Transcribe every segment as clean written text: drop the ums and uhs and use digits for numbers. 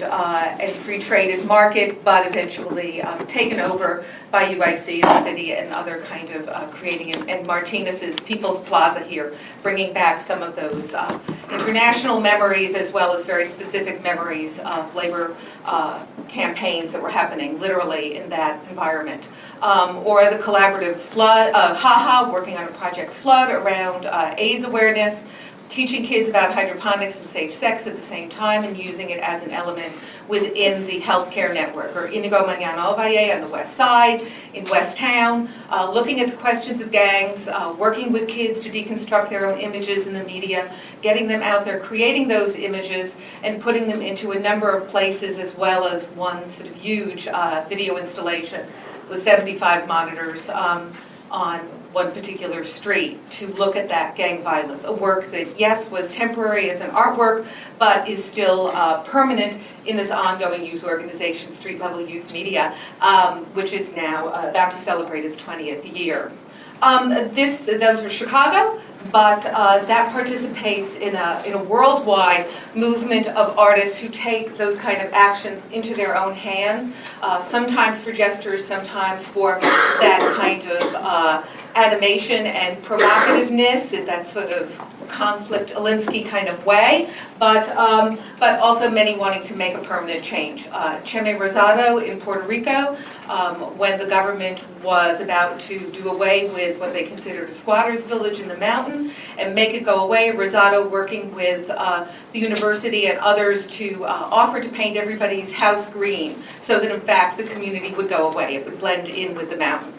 and free traded market, but eventually taken over by UIC in the city and other kind of creating, and Martinez's People's Plaza here, bringing back some of those international memories as well as very specific memories of labor campaigns that were happening literally in that environment. Or the collaborative flood, HaHa, working on a project Flood around AIDS awareness, teaching kids about hydroponics and safe sex at the same time and using it as an element within the healthcare network. Or Inigo Mañana Ovalle on the west side, in West Town, looking at the questions of gangs, working with kids to deconstruct their own images in the media, getting them out there, creating those images and putting them into a number of places, as well as one sort of huge video installation with 75 monitors on one particular street to look at that gang violence, a work that, yes, was temporary as an artwork, but is still permanent in this ongoing youth organization, Street Level Youth Media, which is now about to celebrate its 20th year. Those were Chicago, but that participates in a worldwide movement of artists who take those kind of actions into their own hands, sometimes for gestures, sometimes for that kind of animation and provocativeness in that sort of conflict Alinsky kind of way, but also many wanting to make a permanent change. Cheme Rosado in Puerto Rico, when the government was about to do away with what they considered a squatters village in the mountain and make it go away, Rosado working with the university and others to offer to paint everybody's house green so that in fact the community would go away, it would blend in with the mountain.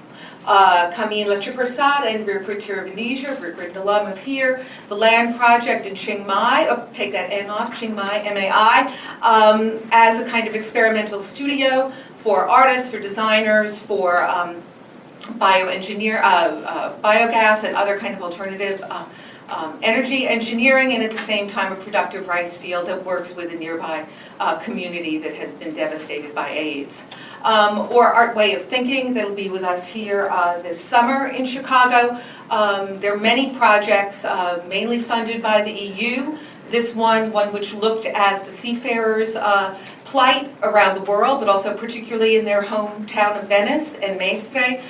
Camille Lechepersad and Recruiter of Indonesia, Recruiter alum of here, the Land Project in Chiang Mai, take that N off, Chiang Mai, M-A-I, as a kind of experimental studio for artists, for designers, for biogas and other kind of alternative energy engineering, and at the same time a productive rice field that works with a nearby community that has been devastated by AIDS. Or Art Way of Thinking that'll be with us here this summer in Chicago. There are many projects mainly funded by the EU. This one which looked at the seafarers' plight around the world, but also particularly in their hometown of Venice and Mestre,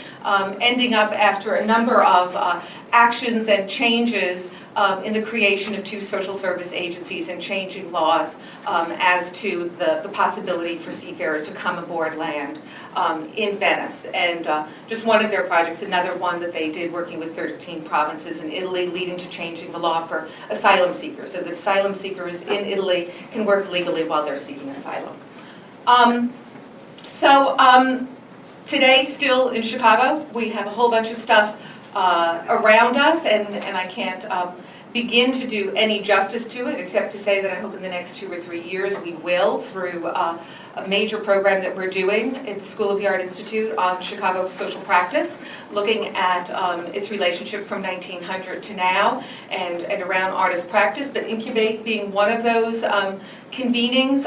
ending up after a number of actions and changes in the creation of two social service agencies and changing laws as to the possibility for seafarers to come aboard land in Venice. And just one of their projects, another one that they did working with 13 provinces in Italy, leading to changing the law for asylum seekers, so that asylum seekers in Italy can work legally while they're seeking asylum. Today, still in Chicago, we have a whole bunch of stuff around us, and I can't begin to do any justice to it, except to say that I hope in the next 2 or 3 years we will, through a major program that we're doing at the School of the Art Institute on Chicago social practice, looking at its relationship from 1900 to now and around artist practice, but Incubate being one of those convenings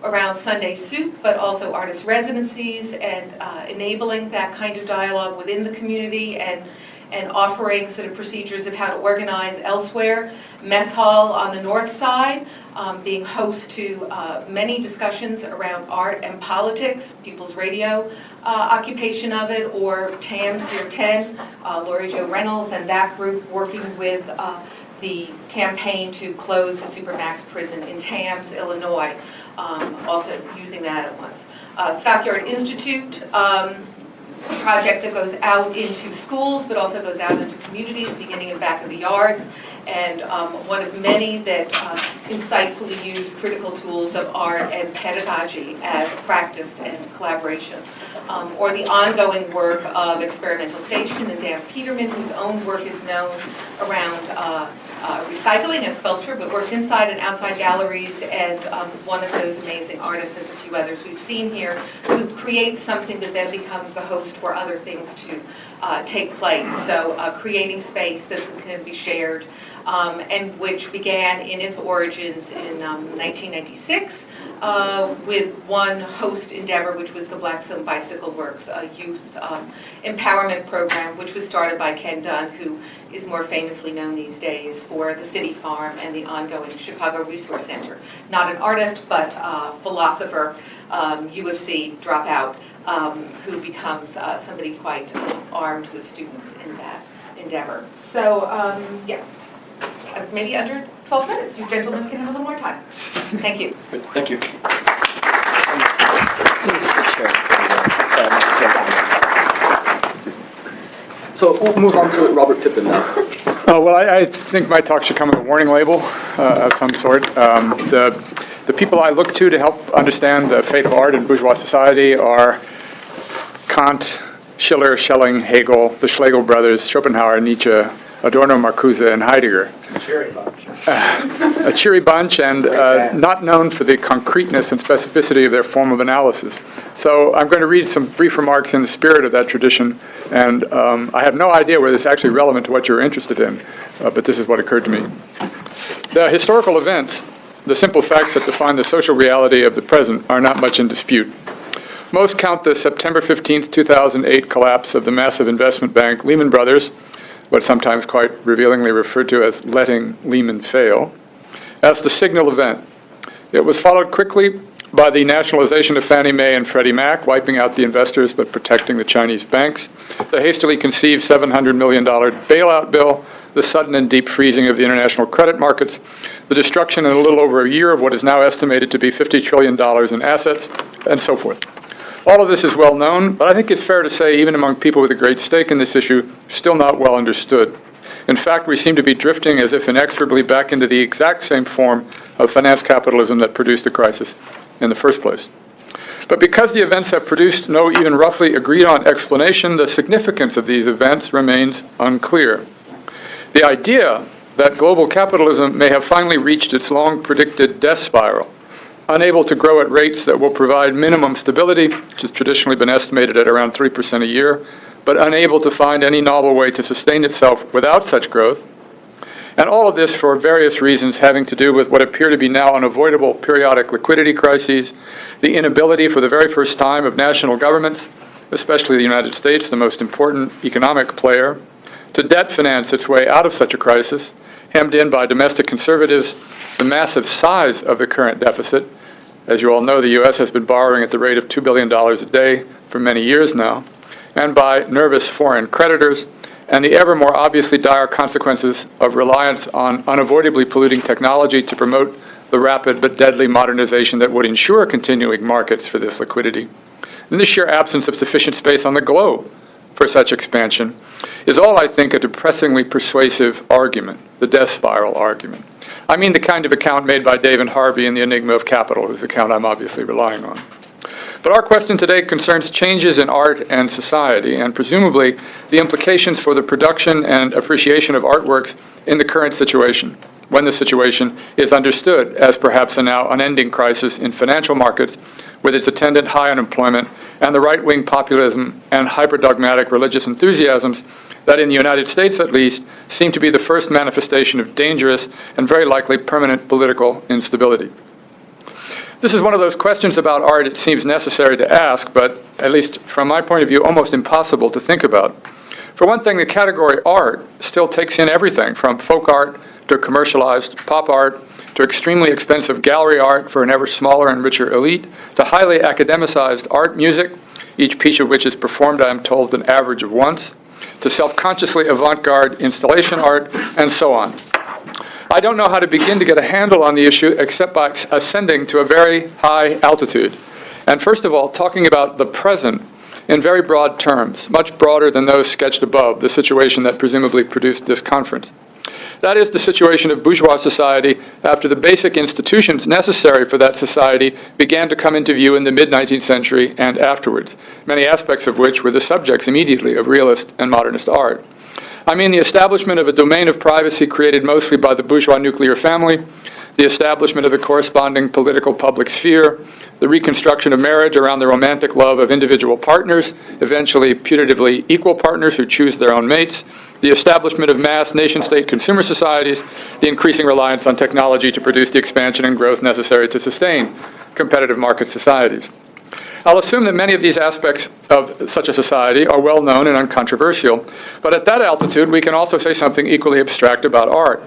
around Sunday Soup, but also artist residencies and enabling that kind of dialogue within the community and offering sort of procedures of how to organize elsewhere. Mess Hall on the north side, being host to many discussions around art and politics, People's Radio occupation of it, or TAMS Year 10, Laurie Jo Reynolds and that group working with the campaign to close the Supermax prison in Tams, Illinois, also using that at once. Stockyard Institute, a project that goes out into schools, but also goes out into communities, beginning in back of the yards, and one of many that insightfully use critical tools of art and pedagogy as practice and collaboration. Or the ongoing work of Experimental Station and Dan Peterman, whose own work is known around recycling and sculpture, but works inside and outside galleries, and one of those amazing artists, as a few others we've seen here, who creates something that then becomes the host for other things to take place. So creating space that can be shared and which began in its origins in 1996 with one host endeavor, which was the Blackstone Bicycle Works, a youth empowerment program, which was started by Ken Dunn, who is more famously known these days for the City Farm and the ongoing Chicago Resource Center. Not an artist, but philosopher, U of C dropout, who becomes somebody quite armed with students in that endeavor. So, yeah, maybe under 12 minutes. You gentlemen can have a little more time. Thank you. Thank you. Please, the chair. So we'll move on to Robert Pippen now. Well, I think my talk should come with a warning label of some sort. The people I look to help understand the fate of art in bourgeois society are Kant, Schiller, Schelling, Hegel, the Schlegel brothers, Schopenhauer, Nietzsche, Adorno, Marcuse, and Heidegger. A cheery bunch, and not known for the concreteness and specificity of their form of analysis. So I'm going to read some brief remarks in the spirit of that tradition, and I have no idea whether it's actually relevant to what you're interested in, but this is what occurred to me. The historical events, the simple facts that define the social reality of the present, are not much in dispute. Most count the September 15th, 2008 collapse of the massive investment bank Lehman Brothers, what's sometimes quite revealingly referred to as letting Lehman fail, as the signal event. It was followed quickly by the nationalization of Fannie Mae and Freddie Mac, wiping out the investors but protecting the Chinese banks, the hastily conceived $700 million bailout bill, the sudden and deep freezing of the international credit markets, the destruction in a little over a year of what is now estimated to be $50 trillion in assets, and so forth. All of this is well known, but I think it's fair to say, even among people with a great stake in this issue, still not well understood. In fact, we seem to be drifting as if inexorably back into the exact same form of finance capitalism that produced the crisis in the first place. But because the events have produced no even roughly agreed-on explanation, the significance of these events remains unclear. The idea that global capitalism may have finally reached its long-predicted death spiral, unable to grow at rates that will provide minimum stability, which has traditionally been estimated at around 3% a year, but unable to find any novel way to sustain itself without such growth. And all of this for various reasons having to do with what appear to be now unavoidable periodic liquidity crises, the inability for the very first time of national governments, especially the United States, the most important economic player, to debt finance its way out of such a crisis, hemmed in by domestic conservatives, the massive size of the current deficit. As you all know, the U.S. has been borrowing at the rate of $2 billion a day for many years now, and by nervous foreign creditors, and the ever more obviously dire consequences of reliance on unavoidably polluting technology to promote the rapid but deadly modernization that would ensure continuing markets for this liquidity. And the sheer absence of sufficient space on the globe for such expansion is all, I think, a depressingly persuasive argument, the death spiral argument. I mean the kind of account made by David Harvey in The Enigma of Capital, whose account I'm obviously relying on. But our question today concerns changes in art and society, and presumably the implications for the production and appreciation of artworks in the current situation, when the situation is understood as perhaps a now unending crisis in financial markets with its attendant high unemployment and the right-wing populism and hyper-dogmatic religious enthusiasms that in the United States, at least, seem to be the first manifestation of dangerous and very likely permanent political instability. This is one of those questions about art it seems necessary to ask, but at least from my point of view, almost impossible to think about. For one thing, the category art still takes in everything from folk art to commercialized pop art to extremely expensive gallery art for an ever smaller and richer elite to highly academicized art music, each piece of which is performed, I am told, an average of once, to self-consciously avant-garde installation art, and so on. I don't know how to begin to get a handle on the issue except by ascending to a very high altitude. And first of all, talking about the present in very broad terms, much broader than those sketched above, the situation that presumably produced this conference. That is the situation of bourgeois society after the basic institutions necessary for that society began to come into view in the mid-19th century and afterwards, many aspects of which were the subjects immediately of realist and modernist art. I mean the establishment of a domain of privacy created mostly by the bourgeois nuclear family, the establishment of a corresponding political public sphere, the reconstruction of marriage around the romantic love of individual partners, eventually putatively equal partners who choose their own mates, the establishment of mass nation-state consumer societies, the increasing reliance on technology to produce the expansion and growth necessary to sustain competitive market societies. I'll assume that many of these aspects of such a society are well known and uncontroversial, but at that altitude we can also say something equally abstract about art.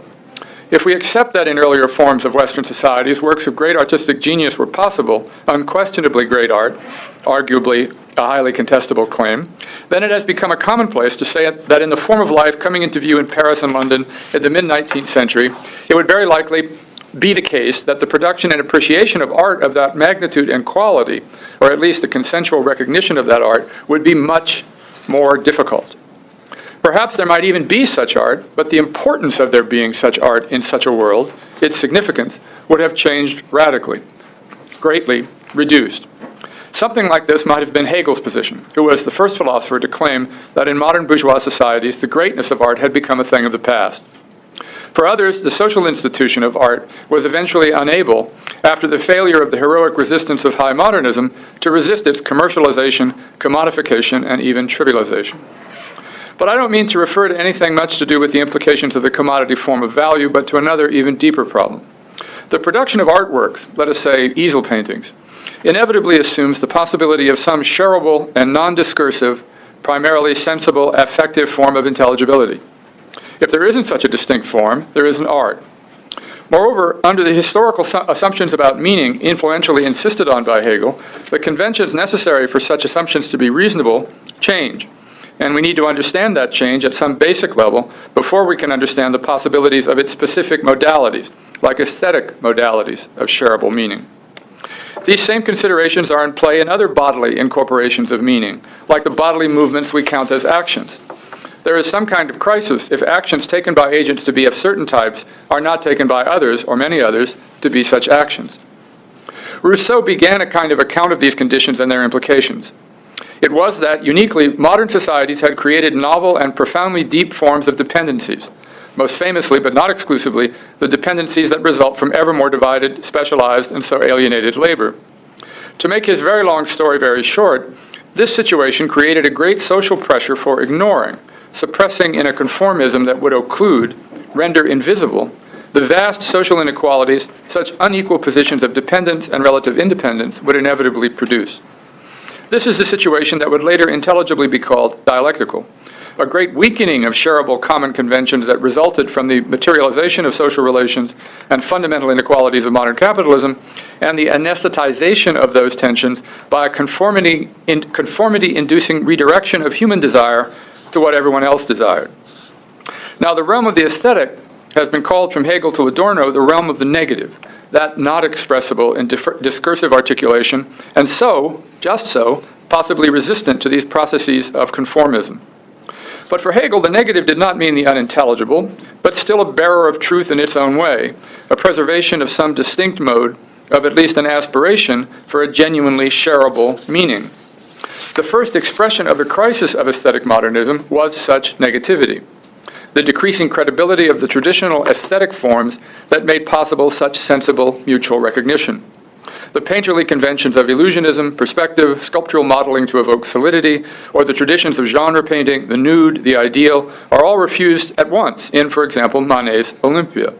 If we accept that in earlier forms of Western societies, works of great artistic genius were possible, unquestionably great art, arguably a highly contestable claim, then it has become a commonplace to say that in the form of life coming into view in Paris and London in the mid-19th century, it would very likely be the case that the production and appreciation of art of that magnitude and quality, or at least the consensual recognition of that art, would be much more difficult. Perhaps there might even be such art, but the importance of there being such art in such a world, its significance, would have changed radically, greatly reduced. Something like this might have been Hegel's position, who was the first philosopher to claim that in modern bourgeois societies the greatness of art had become a thing of the past. For others, the social institution of art was eventually unable, after the failure of the heroic resistance of high modernism, to resist its commercialization, commodification, and even trivialization. But I don't mean to refer to anything much to do with the implications of the commodity form of value, but to another, even deeper problem. The production of artworks, let us say easel paintings, inevitably assumes the possibility of some shareable and non-discursive, primarily sensible, affective form of intelligibility. If there isn't such a distinct form, there isn't art. Moreover, under the historical assumptions about meaning influentially insisted on by Hegel, the conventions necessary for such assumptions to be reasonable change. And we need to understand that change at some basic level before we can understand the possibilities of its specific modalities, like aesthetic modalities of shareable meaning. These same considerations are in play in other bodily incorporations of meaning, like the bodily movements we count as actions. There is some kind of crisis if actions taken by agents to be of certain types are not taken by others, or many others, to be such actions. Rousseau began a kind of account of these conditions and their implications. It was that, uniquely, modern societies had created novel and profoundly deep forms of dependencies, most famously, but not exclusively, the dependencies that result from ever more divided, specialized, and so alienated labor. To make his very long story very short, this situation created a great social pressure for ignoring, suppressing in a conformism that would occlude, render invisible, the vast social inequalities such unequal positions of dependence and relative independence would inevitably produce. This is the situation that would later intelligibly be called dialectical, a great weakening of shareable common conventions that resulted from the materialization of social relations and fundamental inequalities of modern capitalism, and the anesthetization of those tensions by a conformity-inducing redirection of human desire to what everyone else desired. Now, the realm of the aesthetic has been called from Hegel to Adorno the realm of the negative, that not expressible in discursive articulation, and so, just so, possibly resistant to these processes of conformism. But for Hegel, the negative did not mean the unintelligible, but still a bearer of truth in its own way, a preservation of some distinct mode of at least an aspiration for a genuinely shareable meaning. The first expression of the crisis of aesthetic modernism was such negativity, the decreasing credibility of the traditional aesthetic forms that made possible such sensible mutual recognition. The painterly conventions of illusionism, perspective, sculptural modeling to evoke solidity, or the traditions of genre painting, the nude, the ideal, are all refused at once in, for example, Manet's Olympia.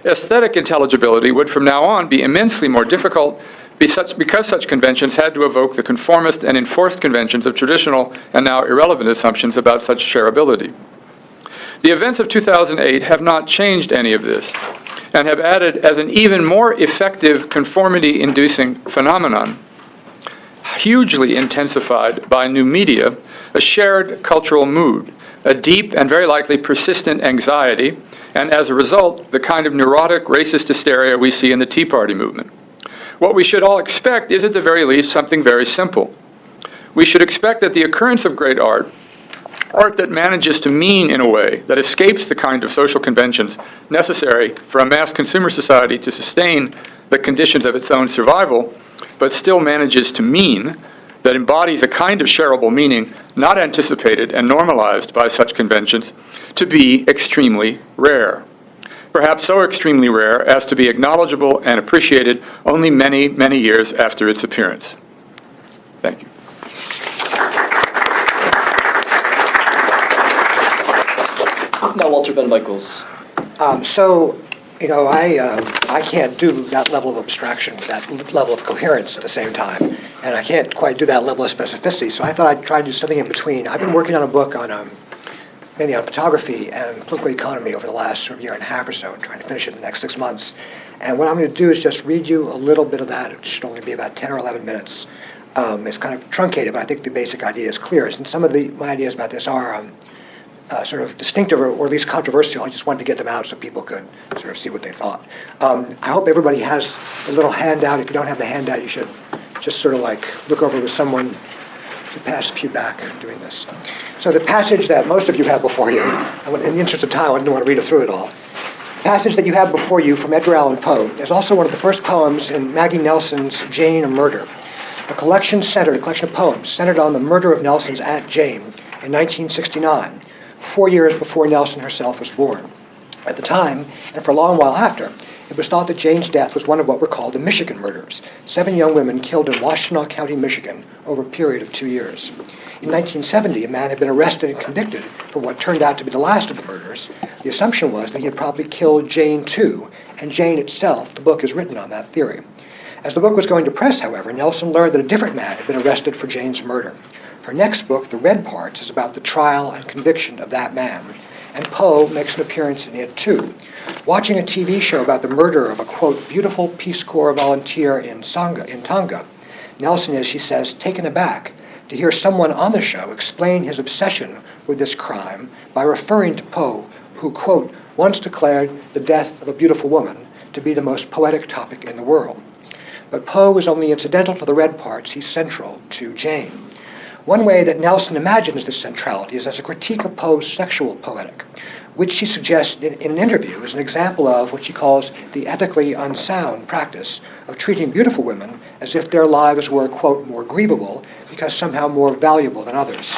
Aesthetic intelligibility would from now on be immensely more difficult because such conventions had to evoke the conformist and enforced conventions of traditional and now irrelevant assumptions about such shareability. The events of 2008 have not changed any of this, and have added as an even more effective conformity-inducing phenomenon, hugely intensified by new media, a shared cultural mood, a deep and very likely persistent anxiety, and as a result, the kind of neurotic racist hysteria we see in the Tea Party movement. What we should all expect is at the very least something very simple. We should expect that the occurrence of great art that manages to mean in a way that escapes the kind of social conventions necessary for a mass consumer society to sustain the conditions of its own survival, but still manages to mean, that embodies a kind of shareable meaning not anticipated and normalized by such conventions, to be extremely rare. perhaps so extremely rare as to be acknowledgeable and appreciated only many, many years after its appearance. Thank you. Now, Walter Ben Michaels. I can't do that level of abstraction with that level of coherence at the same time, and I can't quite do that level of specificity, so I thought I'd try to do something in between. I've been working on a book on mainly on photography and political economy over the last sort of year and a half or so, and trying to finish it in the next 6 months. And what I'm going to do is just read you a little bit of that. It should only be about 10 or 11 minutes. It's kind of truncated, but I think the basic idea is clear. And some of my ideas about this are sort of distinctive or at least controversial. I just wanted to get them out so people could sort of see what they thought. I hope everybody has a little handout. If you don't have the handout, you should just sort of like look over with someone to pass a few back doing this. So the passage that most of you have before you, in the interest of time, I didn't want to read it through it all. The passage that you have before you from Edgar Allan Poe is also one of the first poems in Maggie Nelson's Jane, a Murder, a collection of poems centered on the murder of Nelson's Aunt Jane in 1969, 4 years before Nelson herself was born. At the time, and for a long while after, it was thought that Jane's death was one of what were called the Michigan murders, 7 young women killed in Washtenaw County, Michigan, over a period of 2 years. In 1970, a man had been arrested and convicted for what turned out to be the last of the murders. The assumption was that he had probably killed Jane too, and Jane itself, the book is written on that theory. As the book was going to press, however, Nelson learned that a different man had been arrested for Jane's murder. Her next book, The Red Parts, is about the trial and conviction of that man, and Poe makes an appearance in it too. Watching a TV show about the murder of a, quote, beautiful Peace Corps volunteer in Tonga, Nelson is, she says, taken aback to hear someone on the show explain his obsession with this crime by referring to Poe, who, quote, once declared the death of a beautiful woman to be the most poetic topic in the world. But Poe is only incidental to the red parts, he's central to Jane. One way that Nelson imagines this centrality is as a critique of Poe's sexual poetic, which she suggests in an interview as an example of what she calls the ethically unsound practice of treating beautiful women as if their lives were, quote, more grievable because somehow more valuable than others.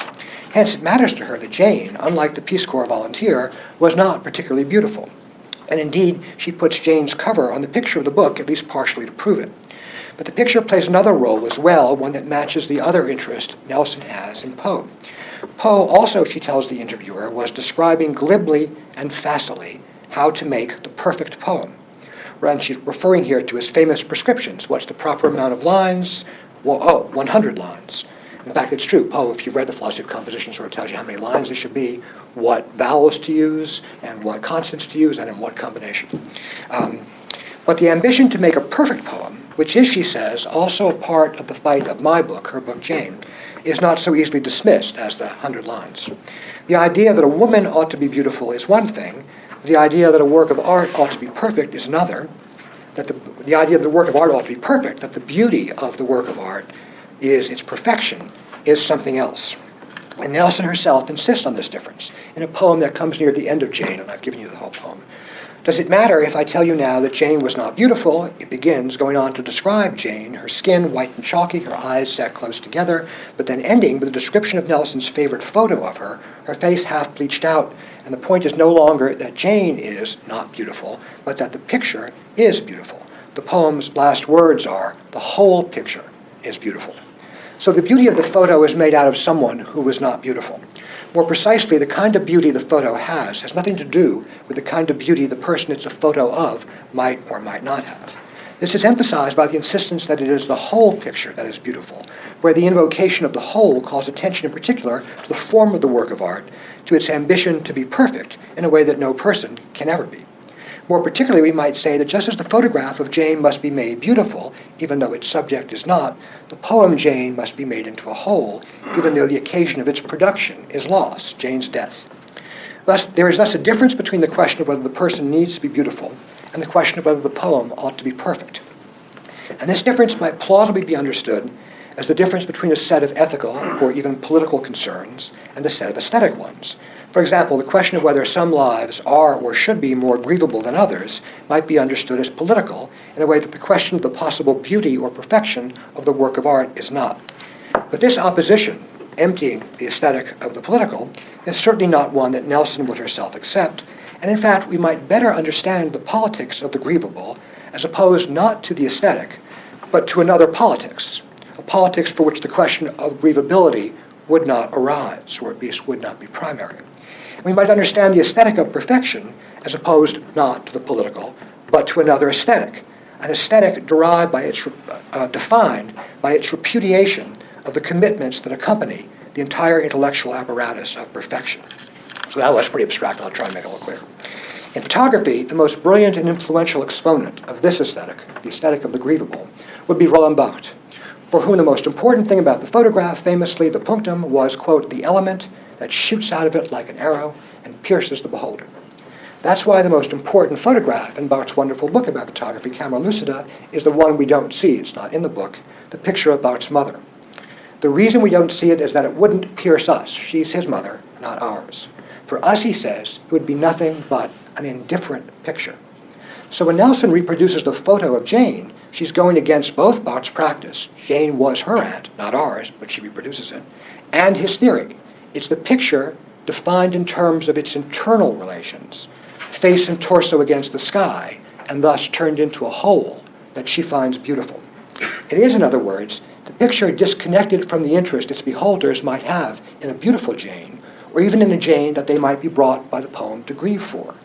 Hence, it matters to her that Jane, unlike the Peace Corps volunteer, was not particularly beautiful. And indeed, she puts Jane's cover on the picture of the book, at least partially to prove it. But the picture plays another role as well, one that matches the other interest Nelson has in Poe. Poe also, she tells the interviewer, was describing glibly and facilely how to make the perfect poem. And she's referring here to his famous prescriptions. What's the proper amount of lines? Well, 100 lines. In fact, it's true. Poe, if you've read the Philosophy of Composition, sort of tells you how many lines there should be, what vowels to use, and what consonants to use, and in what combination. But the ambition to make a perfect poem, which is, she says, also a part of the fight of my book, her book Jane, is not so easily dismissed as the 100 lines. The idea that a woman ought to be beautiful is one thing. The idea that a work of art ought to be perfect is another. That the idea that the work of art ought to be perfect, that the beauty of the work of art is its perfection, is something else. And Nelson herself insists on this difference in a poem that comes near the end of Jane, and I've given you the whole poem. Does it matter if I tell you now that Jane was not beautiful? It begins going on to describe Jane, her skin white and chalky, her eyes set close together, but then ending with a description of Nelson's favorite photo of her, her face half bleached out, and the point is no longer that Jane is not beautiful, but that the picture is beautiful. The poem's last words are, the whole picture is beautiful. So the beauty of the photo is made out of someone who was not beautiful. More precisely, the kind of beauty the photo has nothing to do with the kind of beauty the person it's a photo of might or might not have. This is emphasized by the insistence that it is the whole picture that is beautiful, where the invocation of the whole calls attention in particular to the form of the work of art, to its ambition to be perfect in a way that no person can ever be. More particularly, we might say that just as the photograph of Jane must be made beautiful, even though its subject is not, the poem Jane must be made into a whole, even though the occasion of its production is lost, Jane's death. Thus, there is thus a difference between the question of whether the person needs to be beautiful and the question of whether the poem ought to be perfect. And this difference might plausibly be understood as the difference between a set of ethical or even political concerns and a set of aesthetic ones. For example, the question of whether some lives are or should be more grievable than others might be understood as political in a way that the question of the possible beauty or perfection of the work of art is not. But this opposition, emptying the aesthetic of the political, is certainly not one that Nelson would herself accept, And in fact, we might better understand the politics of the grievable as opposed not to the aesthetic, but to another politics, a politics for which the question of grievability would not arise, or at least would not be primary. We might understand the aesthetic of perfection as opposed not to the political, but to another aesthetic, an aesthetic derived by its, defined by its repudiation of the commitments that accompany the entire intellectual apparatus of perfection. So that was pretty abstract, but I'll try and make it a little clear. In photography, the most brilliant and influential exponent of this aesthetic, the aesthetic of the grievable, would be Roland Barthes, for whom the most important thing about the photograph, famously the punctum, was, quote, the element that shoots out of it like an arrow and pierces the beholder. That's why the most important photograph in Barthes' wonderful book about photography, Camera Lucida, is the one we don't see. It's not in the book, the picture of Barthes' mother. The reason we don't see it is that it wouldn't pierce us. She's his mother, not ours. For us, he says, it would be nothing but an indifferent picture. So when Nelson reproduces the photo of Jane, she's going against both Barthes' practice. Jane was her aunt, not ours, but she reproduces it, and his theory. It's the picture defined in terms of its internal relations, face and torso against the sky, and thus turned into a whole that she finds beautiful. It is, in other words, the picture disconnected from the interest its beholders might have in a beautiful Jane, or even in a Jane that they might be brought by the poem to grieve for.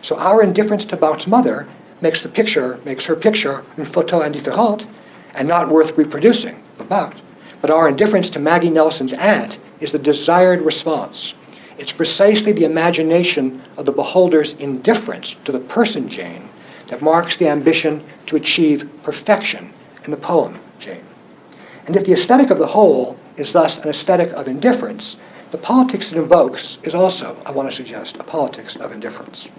So our indifference to Barthes' mother makes her picture une photo indifférente and not worth reproducing for Barthes. But our indifference to Maggie Nelson's aunt is the desired response. It's precisely the imagination of the beholder's indifference to the person Jane that marks the ambition to achieve perfection in the poem Jane. And if the aesthetic of the whole is thus an aesthetic of indifference, the politics it invokes is also, I want to suggest, a politics of indifference.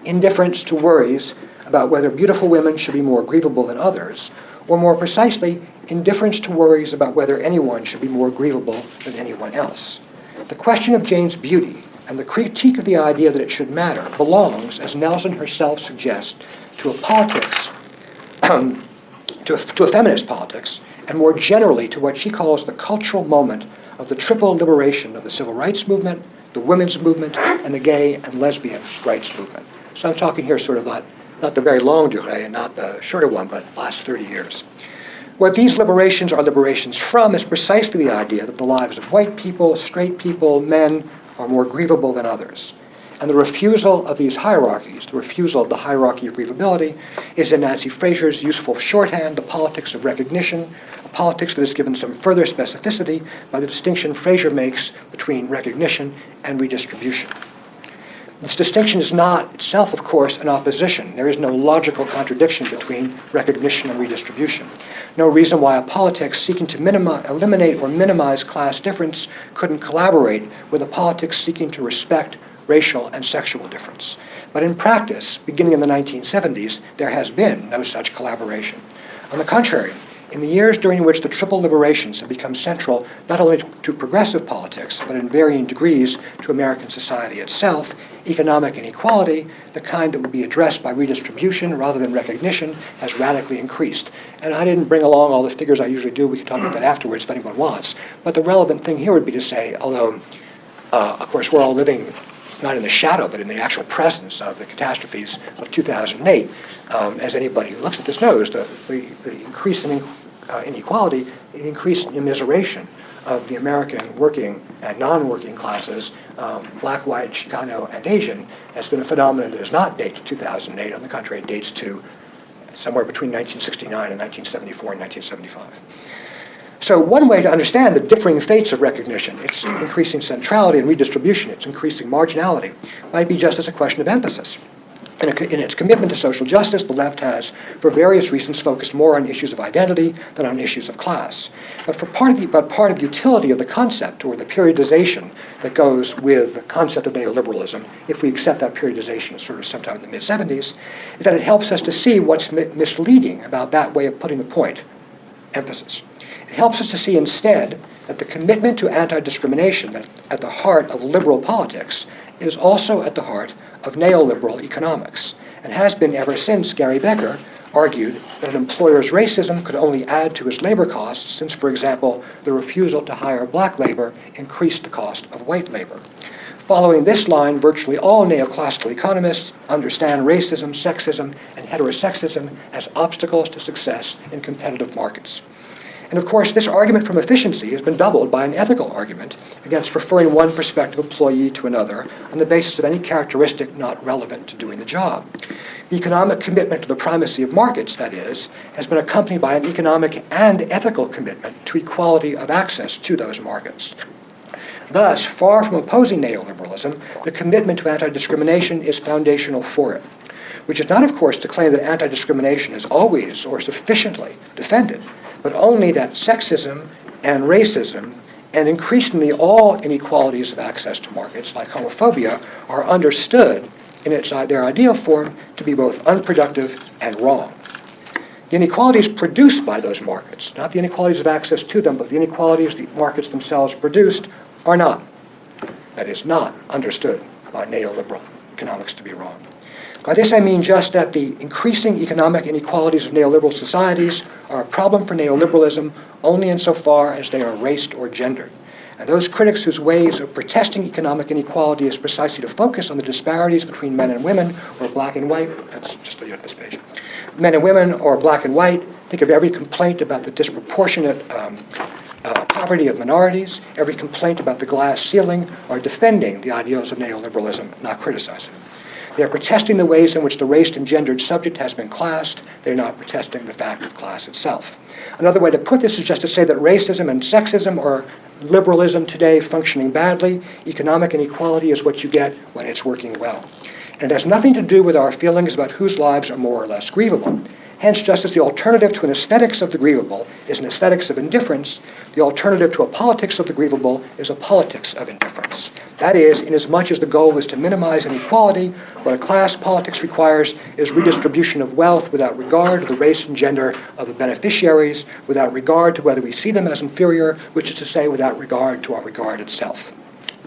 Indifference to worries about whether beautiful women should be more grievable than others, or more precisely, indifference to worries about whether anyone should be more grievable than anyone else. The question of Jane's beauty and the critique of the idea that it should matter belongs, as Nelson herself suggests, to a politics, to a feminist politics, and more generally to what she calls the cultural moment of the triple liberation of the civil rights movement, the women's movement, and the gay and lesbian rights movement. So I'm talking here sort of not the very long durée and not the shorter one, but the last 30 years. What these liberations are liberations from is precisely the idea that the lives of white people, straight people, men are more grievable than others. And the refusal of these hierarchies, the refusal of the hierarchy of grievability, is in Nancy Fraser's useful shorthand, the politics of recognition, a politics that is given some further specificity by the distinction Fraser makes between recognition and redistribution. This distinction is not itself, of course, an opposition. There is no logical contradiction between recognition and redistribution. No reason why a politics seeking to eliminate or minimize class difference couldn't collaborate with a politics seeking to respect racial and sexual difference. But in practice, beginning in the 1970s, there has been no such collaboration. On the contrary, in the years during which the triple liberations have become central not only to progressive politics, but in varying degrees to American society itself, economic inequality, the kind that would be addressed by redistribution rather than recognition, has radically increased. And I didn't bring along all the figures I usually do. We can talk about that afterwards if anyone wants. But the relevant thing here would be to say, although, of course, we're all living not in the shadow, but in the actual presence of the catastrophes of 2008, as anybody who looks at this knows, the increase in inequality, the increase in immiseration of the American working and non-working classes, black, white, Chicano, and Asian, has been a phenomenon that does not date to 2008. On the contrary, it dates to somewhere between 1969 and 1974 and 1975. So one way to understand the differing fates of recognition, its increasing centrality and redistribution, its increasing marginality, might be just as a question of emphasis. In its commitment to social justice, the left has, for various reasons, focused more on issues of identity than on issues of class. But part of the utility of the concept, or the periodization that goes with the concept of neoliberalism, if we accept that periodization sort of sometime in the mid-70s, is that it helps us to see what's misleading about that way of putting the point, emphasis. It helps us to see instead that the commitment to anti-discrimination at the heart of liberal politics is also at the heart of neoliberal economics, and has been ever since Gary Becker argued that an employer's racism could only add to his labor costs since, for example, the refusal to hire black labor increased the cost of white labor. Following this line, virtually all neoclassical economists understand racism, sexism, and heterosexism as obstacles to success in competitive markets. And of course, this argument from efficiency has been doubled by an ethical argument against preferring one prospective employee to another on the basis of any characteristic not relevant to doing the job. The economic commitment to the primacy of markets, that is, has been accompanied by an economic and ethical commitment to equality of access to those markets. Thus, far from opposing neoliberalism, the commitment to anti-discrimination is foundational for it, which is not, of course, to claim that anti-discrimination is always or sufficiently defended, but only that sexism and racism and increasingly all inequalities of access to markets, like homophobia, are understood in their ideal form to be both unproductive and wrong. The inequalities produced by those markets, not the inequalities of access to them, but the inequalities the markets themselves produced, are not. That is not understood by neoliberal economics to be wrong. By this I mean just that the increasing economic inequalities of neoliberal societies are a problem for neoliberalism only insofar as they are raced or gendered. And those critics whose ways of protesting economic inequality is precisely to focus on the disparities between men and women, or black and white, that's just the end of this page, men and women, or black and white, think of every complaint about the disproportionate poverty of minorities, every complaint about the glass ceiling, are defending the ideals of neoliberalism, not criticizing. They're protesting the ways in which the raced and gendered subject has been classed. They're not protesting the fact of class itself. Another way to put this is just to say that racism and sexism or liberalism today functioning badly, economic inequality is what you get when it's working well. And it has nothing to do with our feelings about whose lives are more or less grievable. Hence, just as the alternative to an aesthetics of the grievable is an aesthetics of indifference, the alternative to a politics of the grievable is a politics of indifference. That is, inasmuch as the goal is to minimize inequality, what a class politics requires is redistribution of wealth without regard to the race and gender of the beneficiaries, without regard to whether we see them as inferior, which is to say, without regard to our regard itself.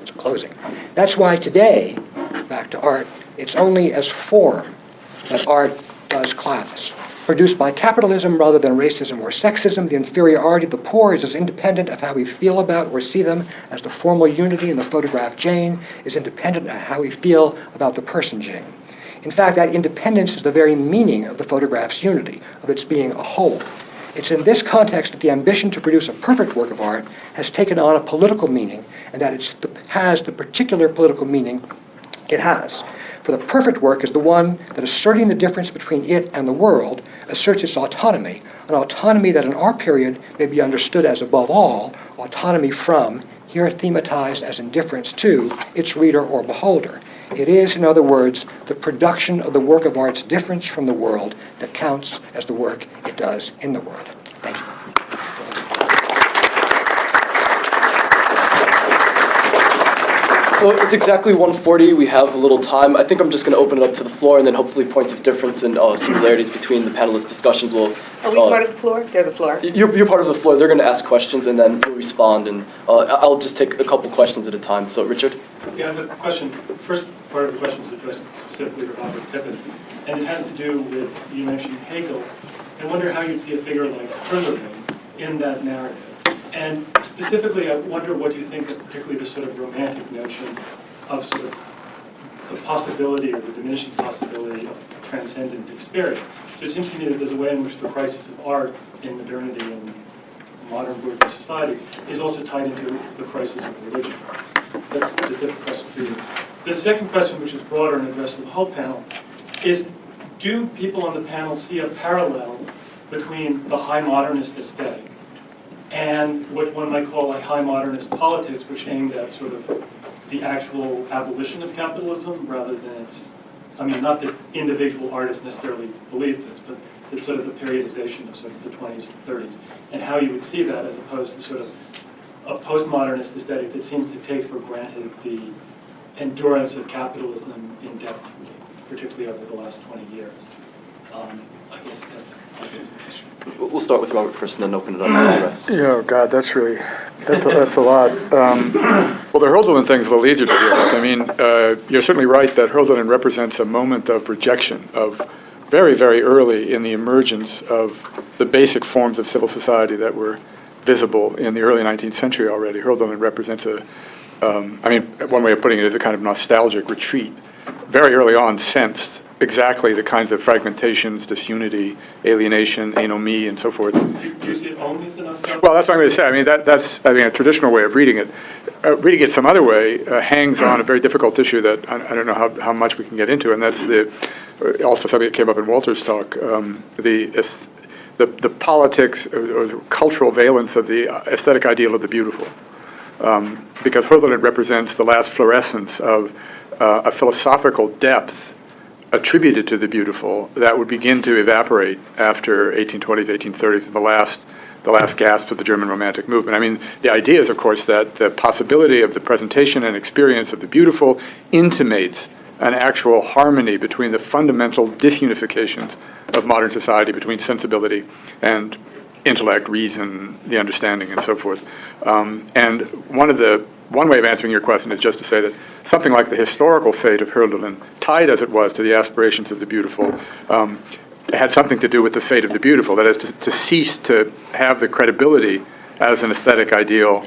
So closing. That's why today, back to art, it's only as form that art does class. Produced by capitalism rather than racism or sexism, the inferiority of the poor is as independent of how we feel about or see them as the formal unity in the photograph Jane is independent of how we feel about the person Jane. In fact, that independence is the very meaning of the photograph's unity, of its being a whole. It's in this context that the ambition to produce a perfect work of art has taken on a political meaning, and that it has the particular political meaning it has. For the perfect work is the one that, asserting the difference between it and the world, asserts its autonomy, an autonomy that in our period may be understood as, above all, autonomy from, here thematized as indifference to, its reader or beholder. It is, in other words, the production of the work of art's difference from the world that counts as the work it does in the world. Thank you. So it's exactly 1:40. We have a little time. I think I'm just going to open it up to the floor, and then hopefully points of difference and similarities between the panelist discussions will... Are we part of the floor? They're the floor. You're part of the floor. They're going to ask questions, and then you'll respond, and I'll just take a couple questions at a time. So, Richard? Yeah, I have a question. First part of the question is addressed specifically to Robert Pippen, and it has to do with, you mentioned Hegel. I wonder how you see a figure like Courbet in that narrative. And specifically, I wonder what you think of particularly the sort of romantic notion of sort of the possibility or the diminishing possibility of transcendent experience. So it seems to me that there's a way in which the crisis of art in modernity and modern bourgeois society is also tied into the crisis of religion. That's the specific question for you. The second question, which is broader and addressed to the whole panel, is do people on the panel see a parallel between the high modernist aesthetic and what one might call a high modernist politics, which aimed at sort of the actual abolition of capitalism rather than its, I mean, not that individual artists necessarily believe this, but it's sort of the periodization of sort of the 20s and 30s, and how you would see that as opposed to sort of a postmodernist aesthetic that seems to take for granted the endurance of capitalism indefinitely, particularly over the last 20 years. I guess that's the question. We'll start with Robert first and then open it up to the rest. Oh, God, that's a lot. Well, the Hölderlin thing's a little easier to deal with. I mean, you're certainly right that Hölderlin represents a moment of rejection of very, very early in the emergence of the basic forms of civil society that were visible in the early 19th century already. Hölderlin represents a one way of putting it is a kind of nostalgic retreat, very early on sensed exactly the kinds of fragmentations, disunity, alienation, anomie, and so forth. Do you see it only as a nostalgia? Well, that's what I'm going to say. That's a traditional way of reading it. Reading it some other way hangs on a very difficult issue that I don't know how much we can get into, and that's also something that came up in Walter's talk, the politics or the cultural valence of the aesthetic ideal of the beautiful. Because Hölderlin represents the last fluorescence of a philosophical depth attributed to the beautiful that would begin to evaporate after 1820s, 1830s, the last gasp of the German Romantic movement. The idea is, of course, that the possibility of the presentation and experience of the beautiful intimates an actual harmony between the fundamental disunifications of modern society, between sensibility and intellect, reason, the understanding, and so forth. And one way of answering your question is just to say that something like the historical fate of Hölderlin, tied as it was to the aspirations of the beautiful, had something to do with the fate of the beautiful, that is, to cease to have the credibility as an aesthetic ideal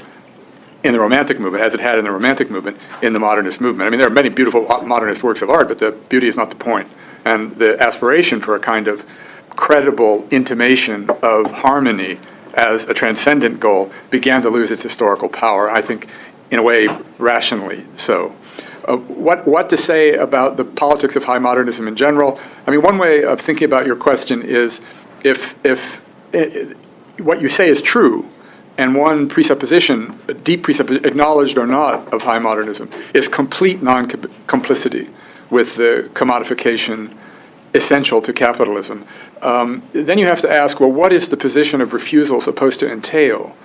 in the Romantic movement, as it had in the Romantic movement, in the Modernist movement. There are many beautiful modernist works of art, but the beauty is not the point. And the aspiration for a kind of credible intimation of harmony as a transcendent goal began to lose its historical power, I think, in a way, rationally so. What to say about the politics of high modernism in general? One way of thinking about your question is if what you say is true, and one presupposition, a deep presupposition, acknowledged or not, of high modernism, is complete non-complicity with the commodification essential to capitalism, then you have to ask, well, what is the position of refusal supposed to entail?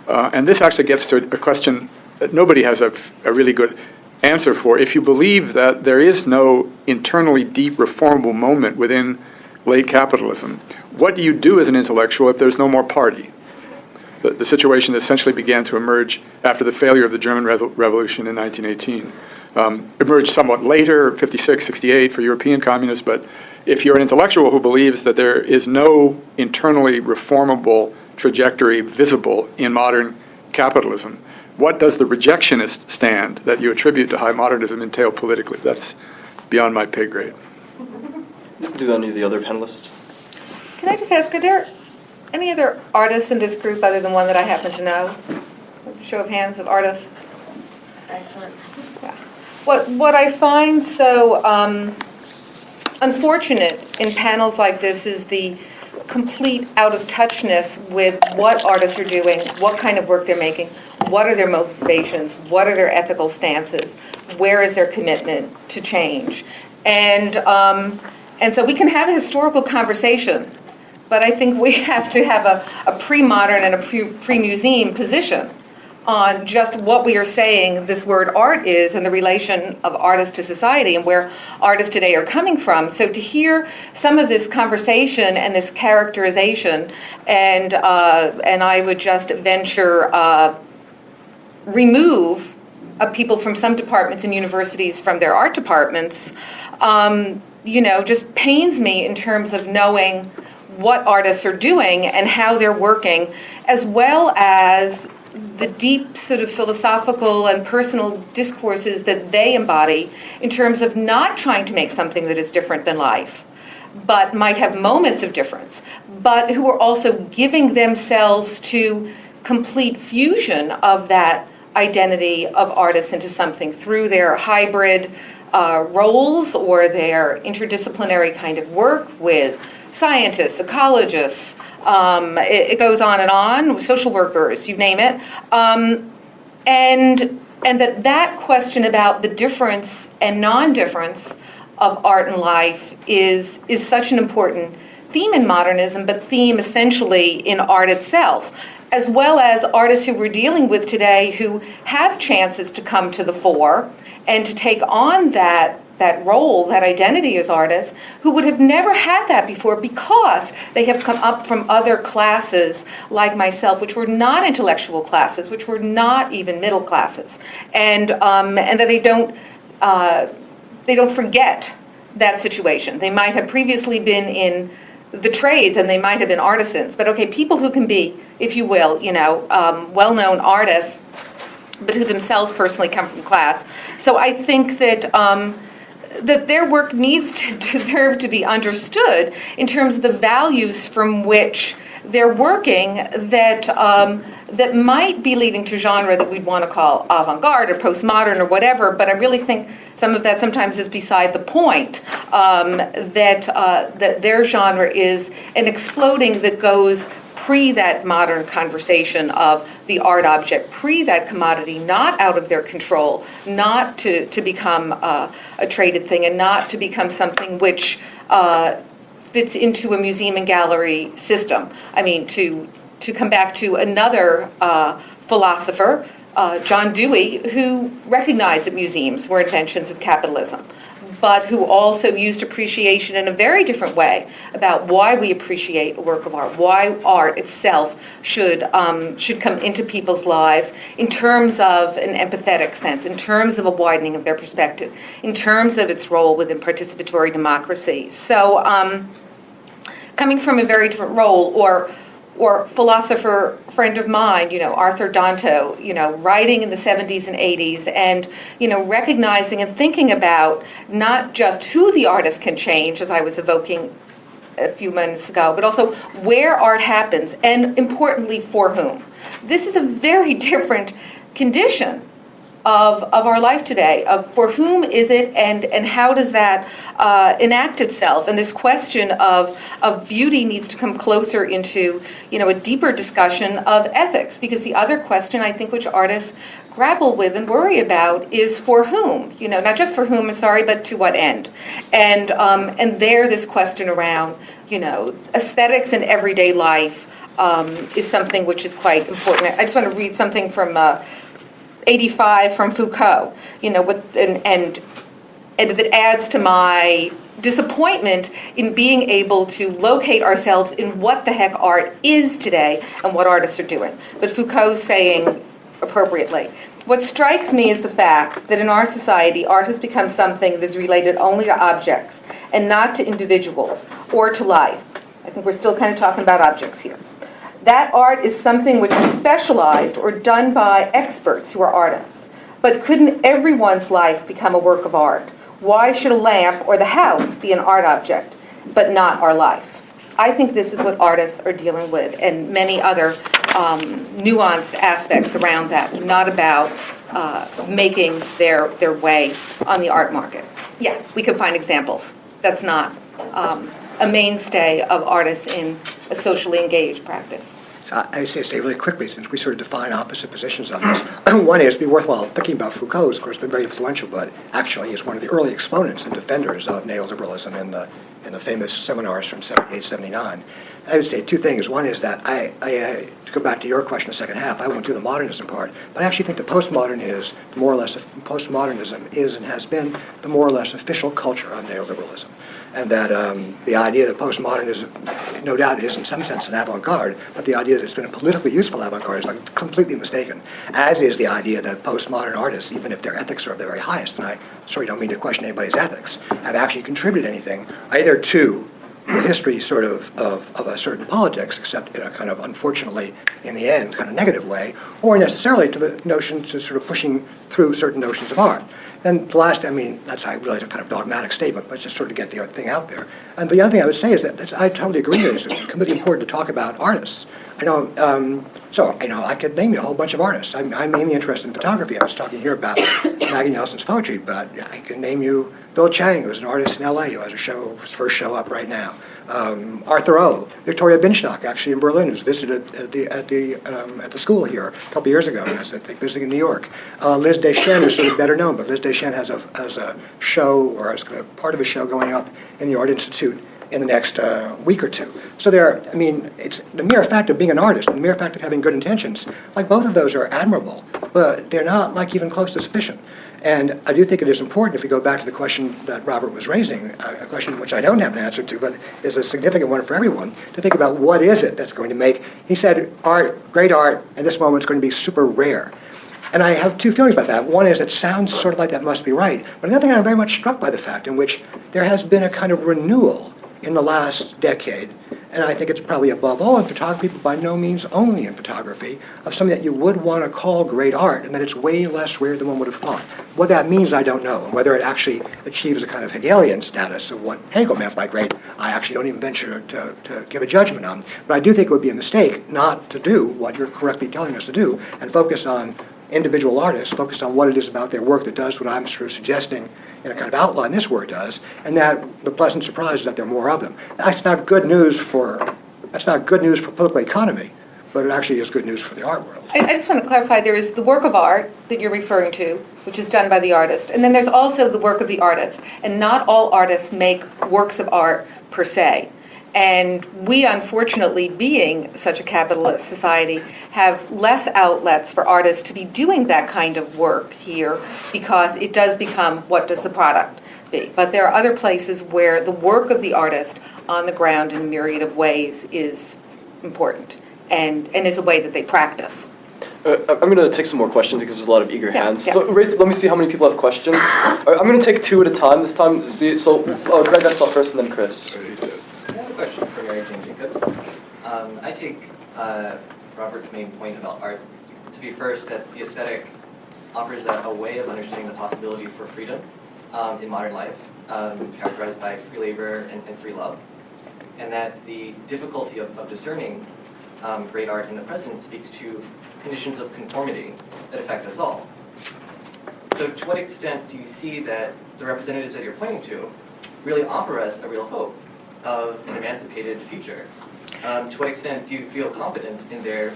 And this actually gets to a question that nobody has a really good answer for. If you believe that there is no internally deep reformable moment within late capitalism, what do you do as an intellectual if there's no more party? The situation that essentially began to emerge after the failure of the German Revolution in 1918. Emerged somewhat later, 56, 68 for European communists, but if you're an intellectual who believes that there is no internally reformable trajectory visible in modern capitalism, what does the rejectionist stand that you attribute to high modernism entail politically? That's beyond my pay grade. Do any of the other panelists? Can I just ask, are there any other artists in this group other than one that I happen to know? Show of hands of artists. Excellent. Yeah. What I find so unfortunate in panels like this is the complete out-of-touchness with what artists are doing, what kind of work they're making, what are their motivations, what are their ethical stances, where is their commitment to change. And so we can have a historical conversation, but I think we have to have a pre-modern and a pre-museum position on just what we are saying this word art is and the relation of artists to society and where artists today are coming from. So to hear some of this conversation and this characterization, and I would just venture remove people from some departments and universities from their art departments, just pains me in terms of knowing what artists are doing and how they're working, as well as the deep sort of philosophical and personal discourses that they embody in terms of not trying to make something that is different than life, but might have moments of difference, but who are also giving themselves to complete fusion of that identity of artists into something through their hybrid roles or their interdisciplinary kind of work with scientists, ecologists, it goes on, social workers, you name it. And that question about the difference and non-difference of art and life is such an important theme in modernism, but theme essentially in art itself, as well as artists who we're dealing with today who have chances to come to the fore and to take on that role, that identity as artists, who would have never had that before because they have come up from other classes like myself, which were not intellectual classes, which were not even middle classes, and that they don't forget that situation. They might have previously been in the trades and they might have been artisans, but okay, people who can be, if you will, well-known artists but who themselves personally come from class. So I think that that their work needs to deserve to be understood in terms of the values from which they're working that that might be leading to genre that we'd want to call avant-garde or postmodern or whatever, but I really think some of that sometimes is beside the point, that their genre is an exploding that goes pre that modern conversation of the art object, pre that commodity, not out of their control, not to become a traded thing and not to become something which fits into a museum and gallery system. I mean, to come back to another philosopher, John Dewey, who recognized that museums were inventions of capitalism, but who also used appreciation in a very different way about why we appreciate a work of art, why art itself should come into people's lives in terms of an empathetic sense, in terms of a widening of their perspective, in terms of its role within participatory democracy. So coming from a very different role, or philosopher friend of mine, Arthur Danto, writing in the 70s and 80s and, recognizing and thinking about not just who the artist can change, as I was evoking a few minutes ago, but also where art happens and, importantly, for whom. This is a very different condition of our life today, of for whom is it and how does that enact itself. And this question of beauty needs to come closer into, a deeper discussion of ethics, because the other question I think which artists grapple with and worry about is for whom, not just for whom, but to what end. And there this question around, aesthetics in everyday life is something which is quite important. I just want to read something from 85 from Foucault, and that adds to my disappointment in being able to locate ourselves in what the heck art is today and what artists are doing. But Foucault's saying appropriately, what strikes me is the fact that in our society, art has become something that's related only to objects and not to individuals or to life. I think we're still kind of talking about objects here. That art is something which is specialized or done by experts who are artists. But couldn't everyone's life become a work of art? Why should a lamp or the house be an art object, but not our life? I think this is what artists are dealing with, and many other nuanced aspects around that, not about making their way on the art market. Yeah, we could find examples. That's not a mainstay of artists in a socially engaged practice. So I say really quickly, since we sort of define opposite positions on this. One is, it'd be worthwhile thinking about Foucault, who's of course been very influential, but actually is one of the early exponents and defenders of neoliberalism in the famous seminars from 78, 79. I would say two things. One is that to go back to your question, the second half, I won't do the modernism part, but I actually think that postmodernism is and has been the more or less official culture of neoliberalism. And that the idea that postmodernism, no doubt, is in some sense an avant-garde, but the idea that it's been a politically useful avant-garde is like completely mistaken, as is the idea that postmodern artists, even if their ethics are of the very highest, and I certainly don't mean to question anybody's ethics, have actually contributed anything either to the history sort of a certain politics, except in a kind of, unfortunately, in the end, kind of negative way, or necessarily to the notion to sort of pushing through certain notions of art. And the last, that's, I realize, a kind of dogmatic statement, but just sort of get the thing out there. And the other thing I would say is that I totally agree that it's completely important to talk about artists. I could name you a whole bunch of artists. I'm mainly interested in photography. I was talking here about Maggie Nelson's poetry, but I can name you Phil Chiang, who's an artist in LA, who has his first show up right now. Arthur O. Victoria Binstock, actually in Berlin, who's visited at the school here a couple years ago. I was visiting in New York. Liz Deschênes, who's sort of better known, but Liz Deschênes has a show, or is part of a show going up in the Art Institute in the next week or two. So it's the mere fact of being an artist, the mere fact of having good intentions, like both of those are admirable, but they're not like even close to sufficient. And I do think it is important, if we go back to the question that Robert was raising, a question which I don't have an answer to, but is a significant one for everyone, to think about what is it that's going to make, he said, art, great art, at this moment is going to be super rare. And I have two feelings about that. One is it sounds sort of like that must be right, but another thing, I'm very much struck by the fact in which there has been a kind of renewal in the last decade, and I think it's probably above all in photography, but by no means only in photography, of something that you would want to call great art, and that it's way less rare than one would have thought. What that means, I don't know. And whether it actually achieves a kind of Hegelian status of what Hegel meant by great, I actually don't even venture to give a judgment on. But I do think it would be a mistake not to do what you're correctly telling us to do, and focus on individual artists, focus on what it is about their work that does what I'm sort of suggesting in a kind of outline this work does, and that the pleasant surprise is that there are more of them. That's not good news for political economy, but it actually is good news for the art world. I just want to clarify, there is the work of art that you're referring to, which is done by the artist, and then there's also the work of the artist. And not all artists make works of art per se. And we, unfortunately, being such a capitalist society, have less outlets for artists to be doing that kind of work here, because it does become, what does the product be? But there are other places where the work of the artist on the ground in a myriad of ways is important, and is a way that they practice. I'm going to take some more questions because there's a lot of eager hands. Yeah. So, let me see how many people have questions. I'm going to take two at a time this time. So, Greg, I saw first, and then Chris. I have a question for Mary Jane Jacobs. I take Robert's main point about art to be first that the aesthetic offers a way of understanding the possibility for freedom in modern life, characterized by free labor and free love, and that the difficulty of discerning great art in the present speaks to conditions of conformity that affect us all. So to what extent do you see that the representatives that you're pointing to really offer us a real hope of an emancipated future? To what extent do you feel confident in their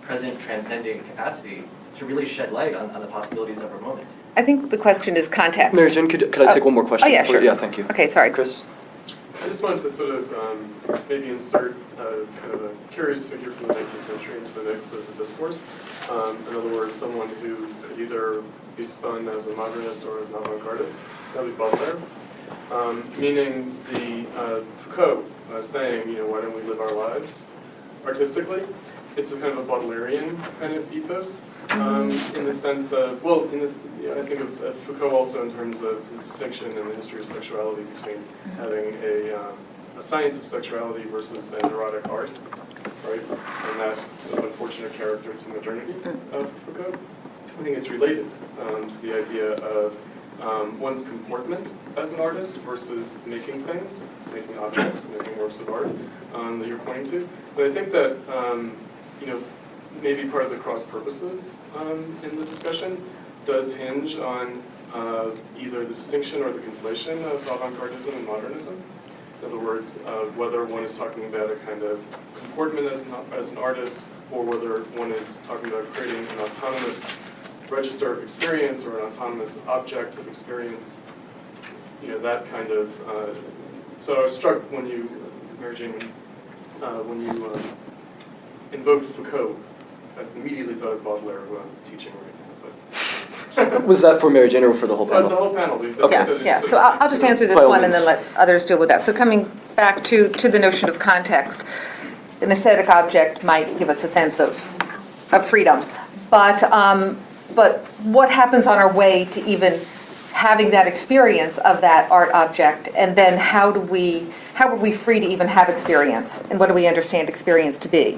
present transcending capacity to really shed light on the possibilities of our moment? I think the question is context. Mary Jane, could I take one more question? Oh, yeah, sure. Yeah, thank you. Okay, sorry. Chris? I just wanted to sort of maybe insert kind of a curious figure from the 19th century into the mix of the discourse. In other words, someone who could either be spun as a modernist or as an avant-gardist. That would be Baudelaire. Meaning the Foucault saying, why don't we live our lives artistically? It's a kind of a Baudelairean kind of ethos in the sense of, I think of Foucault also in terms of his distinction in the history of sexuality between having a science of sexuality versus an erotic art, right? And that sort of unfortunate character to modernity for Foucault. I think it's related to the idea of one's comportment as an artist versus making things, making objects, making works of art that you're pointing to. But I think that, maybe part of the cross purposes in the discussion does hinge on either the distinction or the conflation of avant-gardism and modernism. In other words, whether one is talking about a kind of comportment as an artist, or whether one is talking about creating an autonomous register of experience or an autonomous object of experience, that kind of. So I was struck when you, Mary Jane, when you invoked Foucault, I immediately thought of Baudelaire who I'm teaching right now. But Was that for Mary Jane or for the whole panel? the whole panel, because Yeah. So I'll just answer this By all one and then means. let others deal with that. So coming back to the notion of context, an aesthetic object might give us a sense of freedom, but what happens on our way to even having that experience of that art object, and then how are we free to even have experience, and what do we understand experience to be?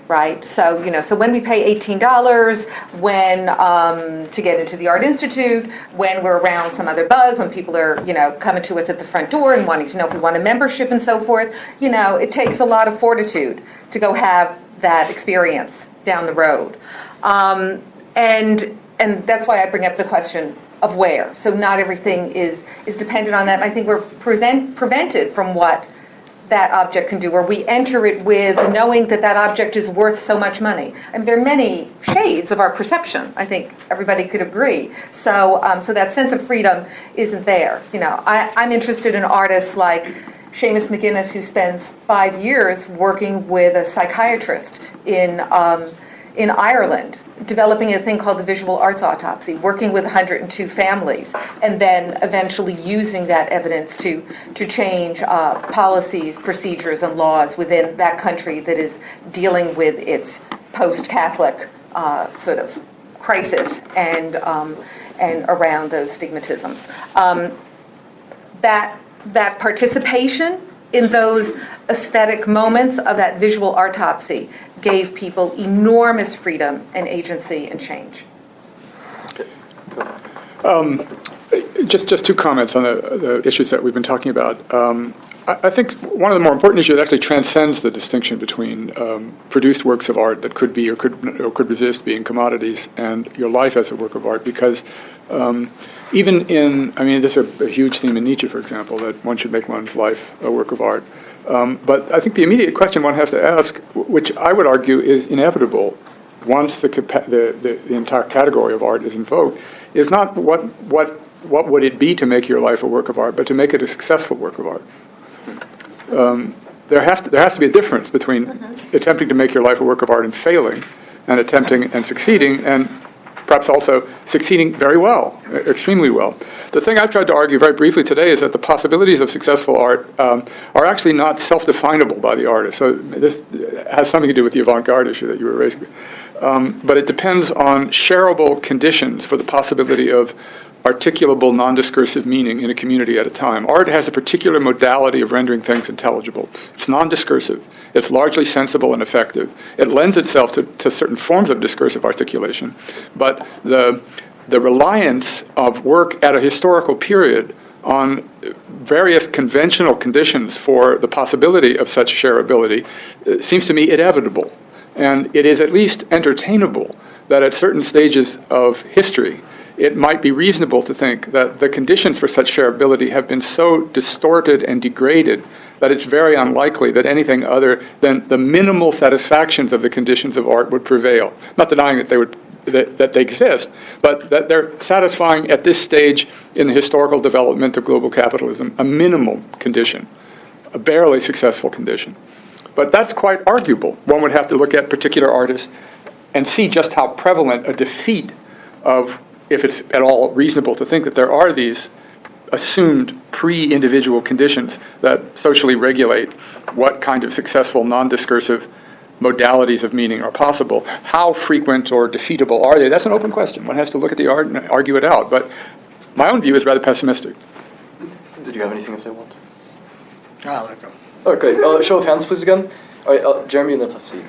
Right, so so when we pay $18, when to get into the Art Institute, when we're around some other buzz, when people are coming to us at the front door and wanting to know if we want a membership and so forth, it takes a lot of fortitude to go have that experience down the road, and that's why I bring up the question of where. So not everything is dependent on that. And I think we're prevented from what that object can do, or we enter it with knowing that object is worth so much money. I mean, there are many shades of our perception. I think everybody could agree. So, so that sense of freedom isn't there. I'm interested in artists like Seamus McGuinness, who spends 5 years working with a psychiatrist in Ireland, developing a thing called the visual arts autopsy, working with 102 families, and then eventually using that evidence to change policies, procedures, and laws within that country that is dealing with its post-Catholic sort of crisis and around those stigmatisms. That that participation in those aesthetic moments of that visual autopsy gave people enormous freedom and agency and change. Just two comments on the issues that we've been talking about. I think one of the more important issues that actually transcends the distinction between produced works of art that could be or could resist being commodities and your life as a work of art, because even in, I mean, this is a huge theme in Nietzsche, for example, that one should make one's life a work of art. But I think the immediate question one has to ask, which I would argue is inevitable once the entire category of art is invoked, is not what would it be to make your life a work of art, but to make it a successful work of art. There has to be a difference between attempting to make your life a work of art and failing, and attempting and succeeding, and perhaps also succeeding very well, extremely well. The thing I've tried to argue very briefly today is that the possibilities of successful art are actually not self-definable by the artist. So this has something to do with the avant-garde issue that you were raising. But it depends on shareable conditions for the possibility of articulable, non-discursive meaning in a community at a time. Art has a particular modality of rendering things intelligible. It's non-discursive. It's largely sensible and effective. It lends itself to certain forms of discursive articulation, but the reliance of work at a historical period on various conventional conditions for the possibility of such shareability seems to me inevitable. And it is at least entertainable that at certain stages of history, it might be reasonable to think that the conditions for such shareability have been so distorted and degraded that it's very unlikely that anything other than the minimal satisfactions of the conditions of art would prevail. Not denying that they exist, but that they're satisfying at this stage in the historical development of global capitalism a minimal condition, a barely successful condition. But that's quite arguable. One would have to look at particular artists and see just how prevalent a defeat of, if it's at all reasonable to think that there are these assumed pre-individual conditions that socially regulate what kind of successful non-discursive modalities of meaning are possible. How frequent or defeatable are they? That's an open question. One has to look at the art and argue it out. But my own view is rather pessimistic. Did you have anything to say, Walter? I'll let it go. Oh, great. Show of hands, please, again. All right, Jeremy and then Hassi.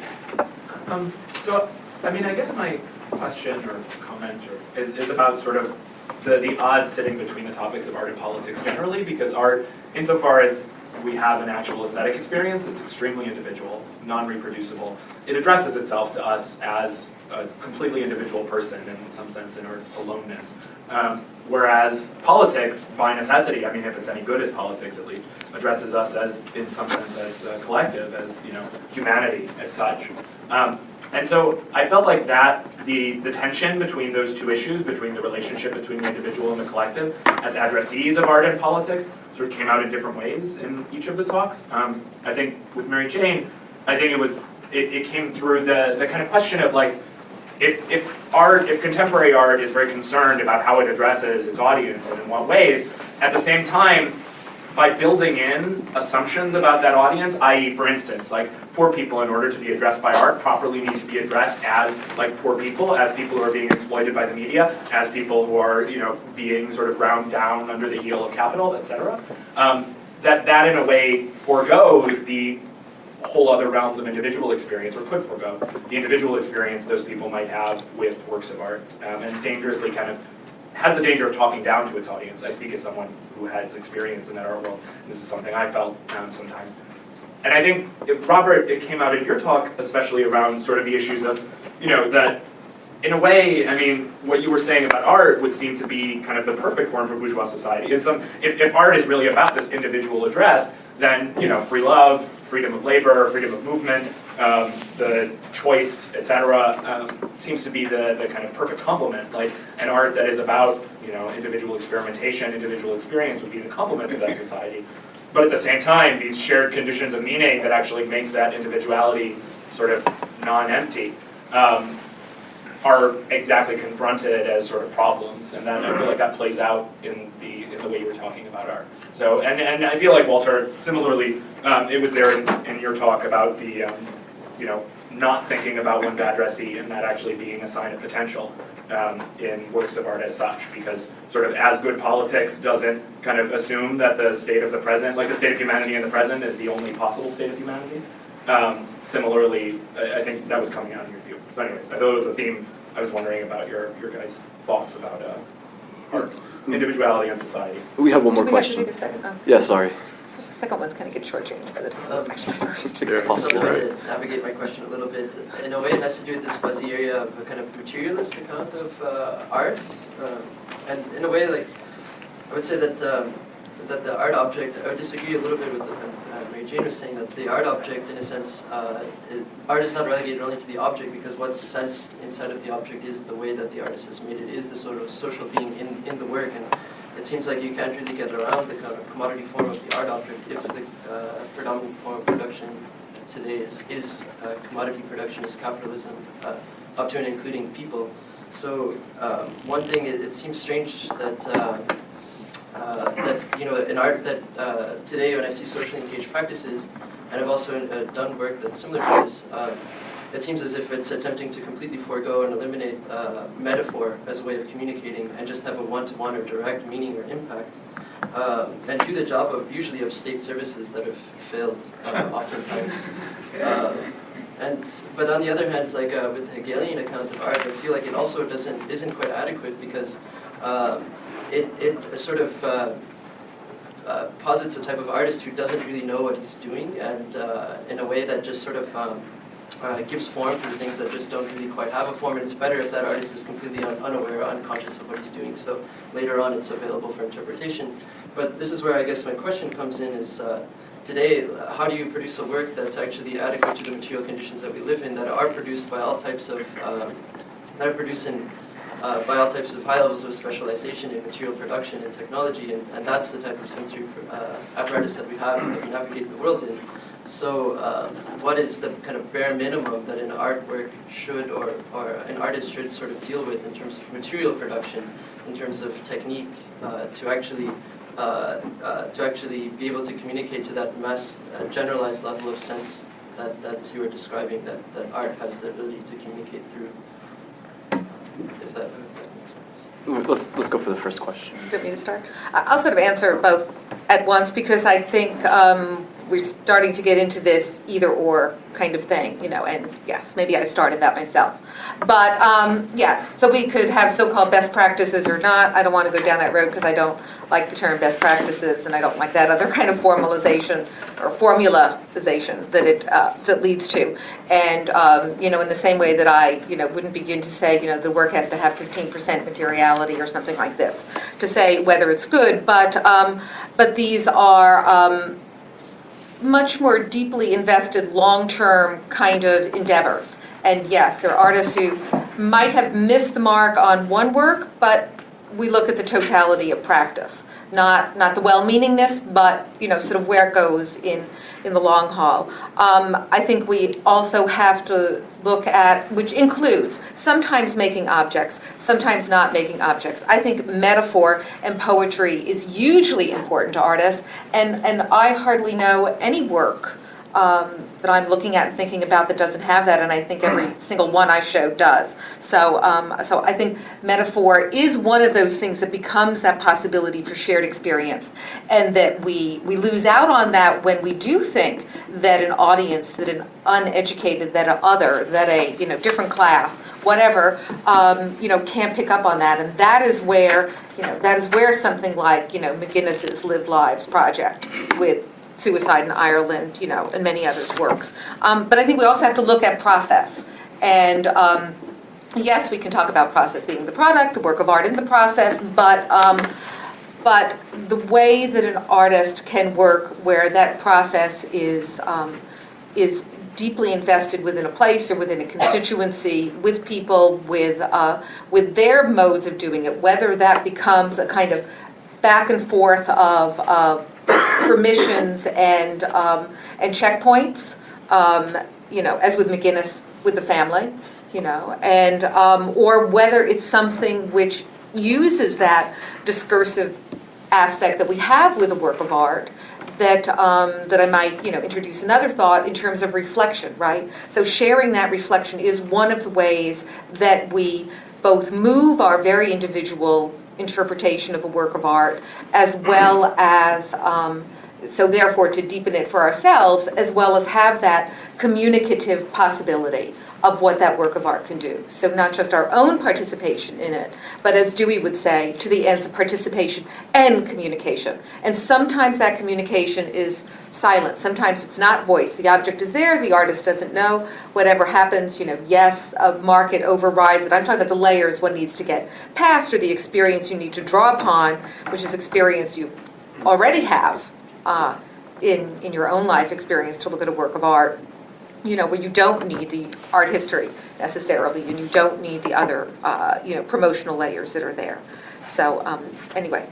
So, I mean, I guess my question or comment is about sort of the odds sitting between the topics of art and politics generally, because art, insofar as we have an actual aesthetic experience, it's extremely individual, non-reproducible. It addresses itself to us as a completely individual person in some sense in our aloneness. Whereas politics, by necessity, I mean, if it's any good as politics at least, addresses us as, in some sense, as a collective, as, you know, humanity as such. And so I felt like that, the tension between those two issues, between the relationship between the individual and the collective, as addressees of art and politics, sort of came out in different ways in each of the talks. I think with Mary Jane, I think it came through the kind of question of like, if contemporary art is very concerned about how it addresses its audience and in what ways, at the same time, by building in assumptions about that audience, i.e., for instance, like poor people, in order to be addressed by art, properly need to be addressed as like poor people, as people who are being exploited by the media, as people who are, you know, being sort of ground down under the heel of capital, etc. That in a way forgoes the whole other realms of individual experience, or could forgo the individual experience those people might have with works of art, and dangerously kind of has the danger of talking down to its audience. I speak as someone who has experience in that art world. This is something I felt sometimes. And I think, Robert, it came out in your talk, especially around sort of the issues of, you know, that in a way, I mean, what you were saying about art would seem to be kind of the perfect form for bourgeois society. If art is really about this individual address, then, you know, free love, freedom of labor, freedom of movement, the choice, etc., seems to be the kind of perfect complement. Like an art that is about, you know, individual experimentation, individual experience would be the complement of that society. But at the same time, these shared conditions of meaning that actually make that individuality sort of non-empty are exactly confronted as sort of problems, and then I feel like that plays out in the way you were talking about art. So, and I feel like, Walter, similarly, it was there in your talk about the, you know, not thinking about one's addressee and that actually being a sign of potential in works of art as such, because sort of as good politics doesn't kind of assume that the state of the present, like the state of humanity in the present is the only possible state of humanity. Similarly, I think that was coming out in your view. So anyways, I thought it was a theme. I was wondering about your guys' thoughts about art, individuality, and society. We have one more Do we have to question. do the second? Oh. Yeah, sorry. The second one's kind of get shortchanged by the time we match the first. It's possible, So I'm right? trying to navigate my question a little bit. In a way, it has to do with this fuzzy area of a kind of materialist account of art. And in a way, like, I would say that that the art object, I would disagree a little bit with what Mary Jane was saying, that the art object, in a sense, art is not relegated only to the object, because what's sensed inside of the object is the way that the artist has made it, is the sort of social being in the work. And it seems like you can't really get around the kind of commodity form of the art object if the predominant form of production today is commodity production, is capitalism, up to and including people. So one thing, it seems strange that that in art that today when I see socially engaged practices, and I've also done work that's similar to this, it seems as if it's attempting to completely forego and eliminate metaphor as a way of communicating and just have a one-to-one or direct meaning or impact, and do the job of usually of state services that have failed oftentimes. But on the other hand, like with the Hegelian account of art, I feel like it also isn't quite adequate, because it sort of posits a type of artist who doesn't really know what he's doing, and in a way that just sort of gives form to the things that just don't really quite have a form. And it's better if that artist is completely unaware or unconscious of what he's doing, so later on it's available for interpretation. But this is where I guess my question comes in, is today, how do you produce a work that's actually adequate to the material conditions that we live in, that are produced by all types of, by all types of high levels of specialization in material production and technology, and that's the type of sensory apparatus that we have and that we navigate the world in. So what is the kind of bare minimum that an artwork should, or an artist should sort of deal with in terms of material production, in terms of technique, to actually be able to communicate to that mass, generalized level of sense that you were describing, that art has the ability to communicate through, if that makes sense. Let's go for the first question. Do you want me to start? I'll sort of answer both at once, because I think we're starting to get into this either-or kind of thing, and yes, maybe I started that myself. But yeah, so we could have so-called best practices or not. I don't want to go down that road because I don't like the term best practices, and I don't like that other kind of formalization or formulaization that it leads to. And in the same way that I wouldn't begin to say the work has to have 15% materiality or something like this to say whether it's good, but these are much more deeply invested, long-term kind of endeavors. And yes, there are artists who might have missed the mark on one work, but we look at the totality of practice, not the well-meaningness, but sort of where it goes in the long haul. I think we also have to look at, which includes sometimes making objects, sometimes not making objects. I think metaphor and poetry is hugely important to artists, and I hardly know any work that I'm looking at and thinking about that doesn't have that, and I think every single one I showed does. So I think metaphor is one of those things that becomes that possibility for shared experience, and that we lose out on that when we do think that an audience, that an uneducated, that an other, that a different class, whatever, can't pick up on that, and that is where something like McGuinness's Lived Lives project with Suicide in Ireland, and many others works. But I think we also have to look at process. And yes, we can talk about process being the product, the work of art in the process, but the way that an artist can work where that process is deeply invested within a place or within a constituency, with people, with their modes of doing it, whether that becomes a kind of back and forth of permissions and checkpoints, as with McGuinness with the family, and or whether it's something which uses that discursive aspect that we have with a work of art that I might, introduce another thought in terms of reflection, right? So sharing that reflection is one of the ways that we both move our very individual interpretation of a work of art, as well as, so therefore to deepen it for ourselves, as well as have that communicative possibility of what that work of art can do. So not just our own participation in it, but as Dewey would say, to the ends of participation and communication. And sometimes that communication is silent. Sometimes it's not voice. The object is there, the artist doesn't know. Whatever happens, yes, a market overrides it. I'm talking about the layers one needs to get past, or the experience you need to draw upon, which is experience you already have in your own life experience to look at a work of art. Where you don't need the art history necessarily, and you don't need the other, promotional layers that are there. So, anyway,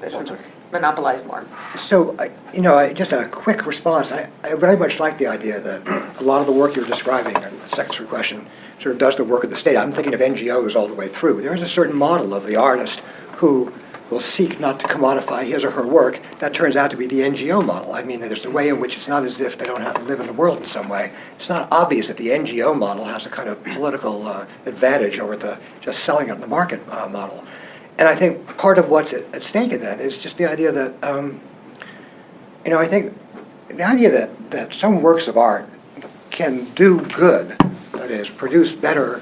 I should monopolize more. So, just a quick response. I very much like the idea that a lot of the work you're describing, and the second sort of question, sort of does the work of the state. I'm thinking of NGOs all the way through. There is a certain model of the artist who will seek not to commodify his or her work. That turns out to be the NGO model. I mean, there's a way in which it's not as if they don't have to live in the world in some way. It's not obvious that the NGO model has a kind of political advantage over the just selling it in the market model. And I think part of what's at stake in that is just the idea that, I think the idea that some works of art can do good, that is, produce better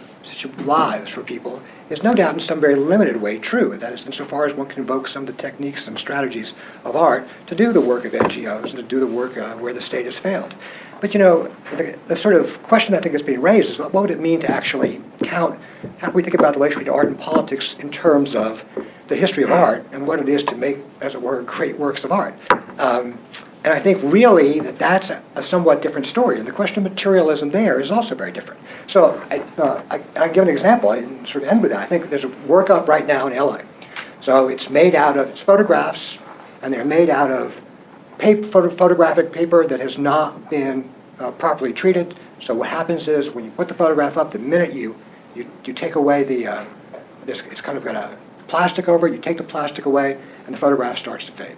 lives for people, is no doubt in some very limited way true. That is, insofar as one can invoke some of the techniques and strategies of art to do the work of NGOs and to do the work where the state has failed. But the sort of question I think is being raised is, what would it mean to actually count, how do we think about the relation between art and politics in terms of the history of art and what it is to make, as it were, great works of art? And I think really that's a somewhat different story. And the question of materialism there is also very different. So I give an example, I sort of end with that. I think there's a work up right now in LA. So it's made out of, it's photographs, and they're made out of photographic paper that has not been properly treated. So what happens is when you put the photograph up, the minute you take away it's kind of got a plastic over it, you take the plastic away, and the photograph starts to fade.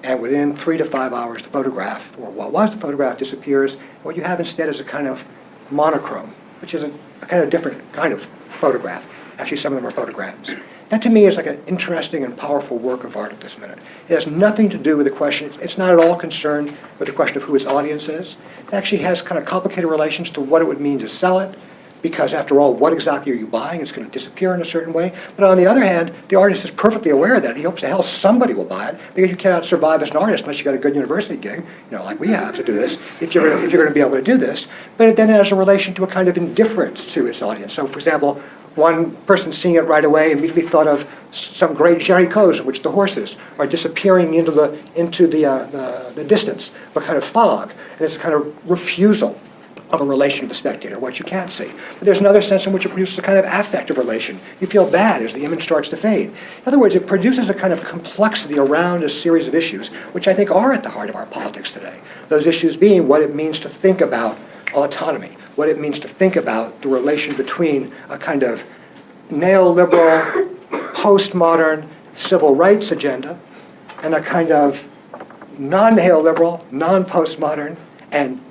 And within 3 to 5 hours, the photograph, or what was the photograph, disappears. What you have instead is a kind of monochrome, which is a kind of different kind of photograph. Actually, some of them are photograms. That to me is like an interesting and powerful work of art at this minute. It has nothing to do with the question, it's not at all concerned with the question of who its audience is. It actually has kind of complicated relations to what it would mean to sell it, because after all, what exactly are you buying? It's going to disappear in a certain way. But on the other hand, the artist is perfectly aware of that. He hopes to hell somebody will buy it, because you cannot survive as an artist unless you got a good university gig, like we have to do this, if you're going to be able to do this. But it then has a relation to a kind of indifference to its audience. So for example, one person seeing it right away immediately thought of some great Jerichos in which the horses are disappearing into the distance, a kind of fog, and it's a kind of refusal of a relation to the spectator, what you can't see. But there's another sense in which it produces a kind of affective relation. You feel bad as the image starts to fade. In other words, it produces a kind of complexity around a series of issues, which I think are at the heart of our politics today. Those issues being what it means to think about autonomy, what it means to think about the relation between a kind of neoliberal, postmodern civil rights agenda and a kind of non-neoliberal, non-postmodern, and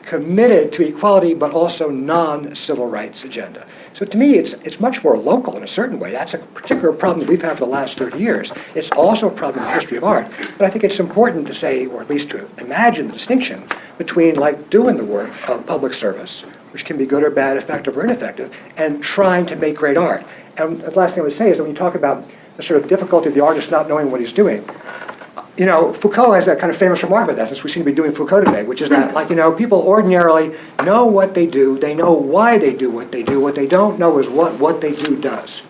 committed to equality but also non-civil rights agenda. So to me, it's much more local in a certain way. That's a particular problem that we've had for the last 30 years. It's also a problem in the history of art. But I think it's important to say, or at least to imagine the distinction between doing the work of public service, which can be good or bad, effective or ineffective, and trying to make great art. And the last thing I would say is that when you talk about the sort of difficulty of the artist not knowing what he's doing, Foucault has that kind of famous remark about that, since we seem to be doing Foucault today, which is that, people ordinarily know what they do, they know why they do, what they don't know is what they do does.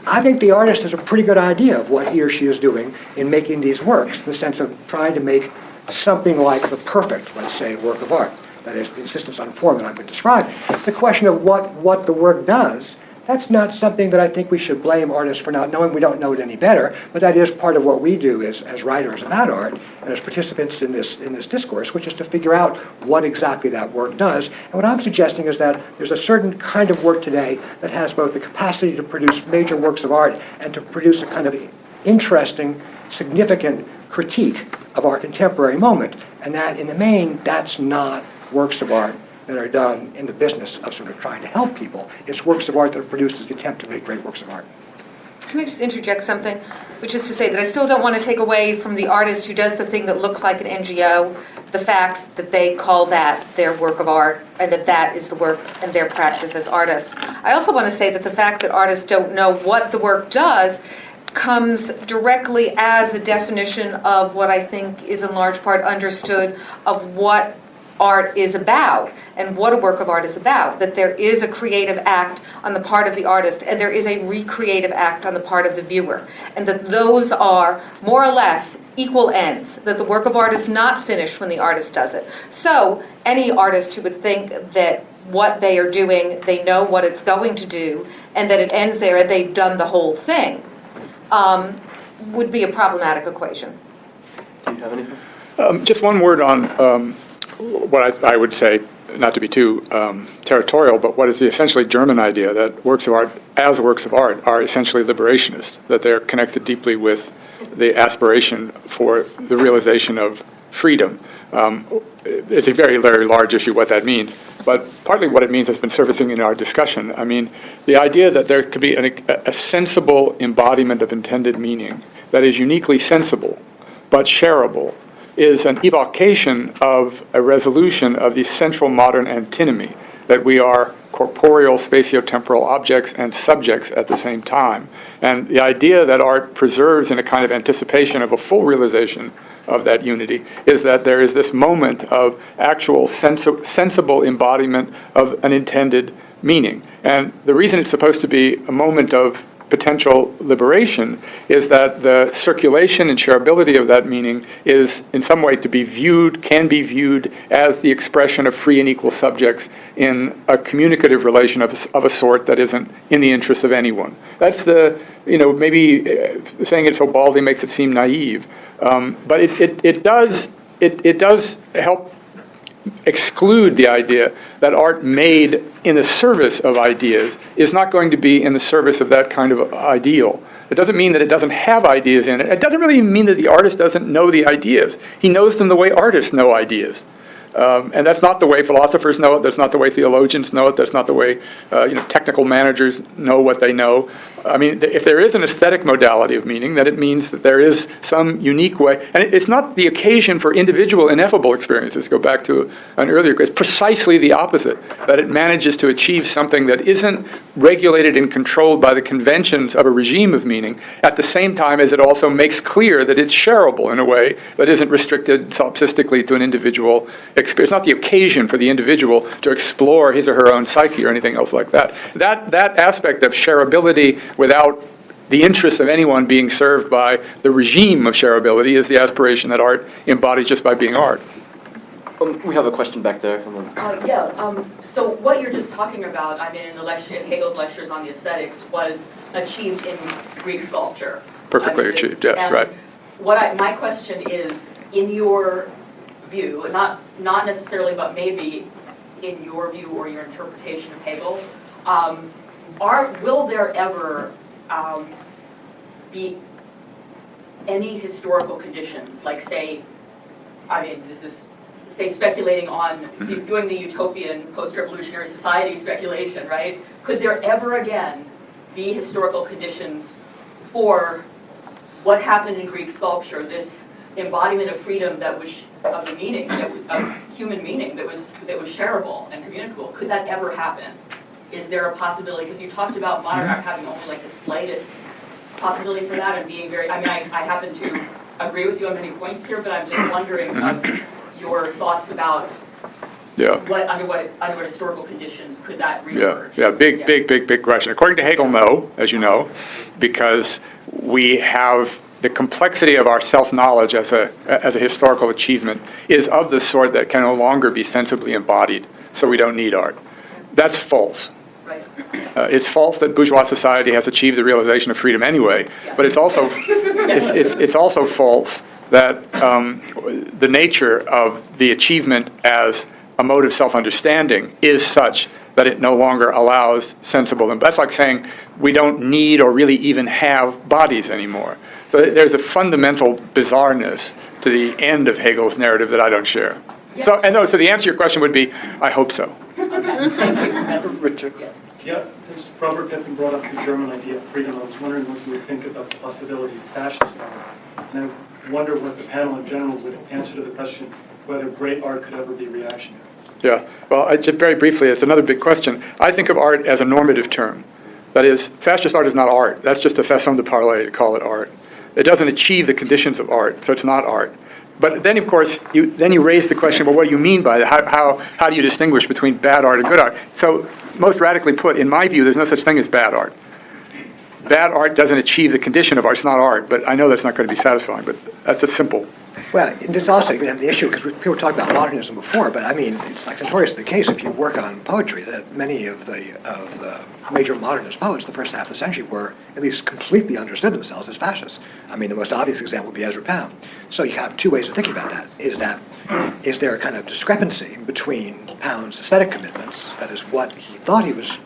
I think the artist has a pretty good idea of what he or she is doing in making these works, in the sense of trying to make something like the perfect, let's say, work of art. That is, the insistence on form that I've been describing. The question of what the work does, that's not something that I think we should blame artists for not knowing. We don't know it any better, but that is part of what we do as writers about art and as participants in this discourse, which is to figure out what exactly that work does. And what I'm suggesting is that there's a certain kind of work today that has both the capacity to produce major works of art and to produce a kind of interesting, significant critique of our contemporary moment. And that, in the main, that's not works of art that are done in the business of sort of trying to help people. It's works of art that are produced as the attempt to make great works of art. Can I just interject something? Which is to say that I still don't want to take away from the artist who does the thing that looks like an NGO, the fact that they call that their work of art, and that that is the work and their practice as artists. I also want to say that the fact that artists don't know what the work does comes directly as a definition of what I think is in large part understood of what art is about and what a work of art is about, that there is a creative act on the part of the artist and there is a recreative act on the part of the viewer, and that those are more or less equal ends, that the work of art is not finished when the artist does it. So any artist who would think that what they are doing, they know what it's going to do, and that it ends there and they've done the whole thing, would be a problematic equation. Do you have anything? Just one word on what I would say, not to be too territorial, but what is the essentially German idea that works of art, as works of art, are essentially liberationist, that they're connected deeply with the aspiration for the realization of freedom. It's a very, very large issue what that means, but partly what it means has been surfacing in our discussion. I mean, the idea that there could be a sensible embodiment of intended meaning that is uniquely sensible but shareable is an evocation of a resolution of the central modern antinomy, that we are corporeal, spatiotemporal objects and subjects at the same time. And the idea that art preserves in a kind of anticipation of a full realization of that unity is that there is this moment of actual sensible embodiment of an intended meaning. And the reason it's supposed to be a moment of potential liberation is that the circulation and shareability of that meaning is in some way to be viewed, can be viewed as the expression of free and equal subjects in a communicative relation of a sort that isn't in the interest of anyone. That's the, maybe saying it so baldly makes it seem naive, but it does help exclude the idea that art made in the service of ideas is not going to be in the service of that kind of ideal. It doesn't mean that it doesn't have ideas in it. It doesn't really mean that the artist doesn't know the ideas. He knows them the way artists know ideas. And that's not the way philosophers know it. That's not the way theologians know it. That's not the way technical managers know what they know. I mean, if there is an aesthetic modality of meaning, then it means that there is some unique way. And it's not the occasion for individual ineffable experiences. Go back to an earlier, it's precisely the opposite, that it manages to achieve something that isn't regulated and controlled by the conventions of a regime of meaning, at the same time as it also makes clear that it's shareable in a way that isn't restricted solipsistically to an individual experience. It's not the occasion for the individual to explore his or her own psyche or anything else like that. That aspect of shareability without the interest of anyone being served by the regime of shareability is the aspiration that art embodies just by being art. We have a question back there. So what you're just talking about, I mean, in Hegel's lectures on the aesthetics, was achieved in Greek sculpture. Perfectly achieved, yes, right. My question is, in your view, not necessarily, but maybe in your view or your interpretation of Hegel, will there ever be any historical conditions, like say speculating on doing the utopian post-revolutionary society speculation, right? Could there ever again be historical conditions for what happened in Greek sculpture, this embodiment of freedom that was of the meaning, of human meaning that was shareable and communicable? Could that ever happen? Is there a possibility? Because you talked about modern art having only like the slightest possibility for that and being very. I mean, I happen to agree with you on many points here, but I'm just wondering your thoughts about under what historical conditions could that reemerge? Big question. According to Hegel, no, as you know, because we have the complexity of our self-knowledge as a historical achievement is of the sort that can no longer be sensibly embodied, so we don't need art. That's false. Right. It's false that bourgeois society has achieved the realization of freedom anyway, but it's also it's also false that the nature of the achievement as a mode of self-understanding is such that it no longer allows sensible. And that's like saying we don't need or really even have bodies anymore. So there's a fundamental bizarreness to the end of Hegel's narrative that I don't share. So the answer to your question would be, I hope so. Richard? Yeah, since Robert Pippen brought up the German idea of freedom, I was wondering what you would think about the possibility of fascist art. And I wonder what the panel in general would answer to the question whether great art could ever be reactionary. Yeah, well, just very briefly, it's another big question. I think of art as a normative term. That is, fascist art is not art. That's just a façon de parler to call it art. It doesn't achieve the conditions of art, so it's not art. But then, of course, you raise the question, well, what do you mean by that? How do you distinguish between bad art and good art? So, most radically put, in my view, there's no such thing as bad art. Bad art doesn't achieve the condition of art. It's not art, but I know that's not going to be satisfying, but that's a simple. Well, this also, you can have the issue, because people talked about modernism before, but I mean, it's like notoriously the case if you work on poetry, that many of the major modernist poets in the first half of the century were at least completely understood themselves as fascists. I mean, the most obvious example would be Ezra Pound. So you have two ways of thinking about that. Is there a kind of discrepancy between Pound's aesthetic commitments, that is what he thought he was,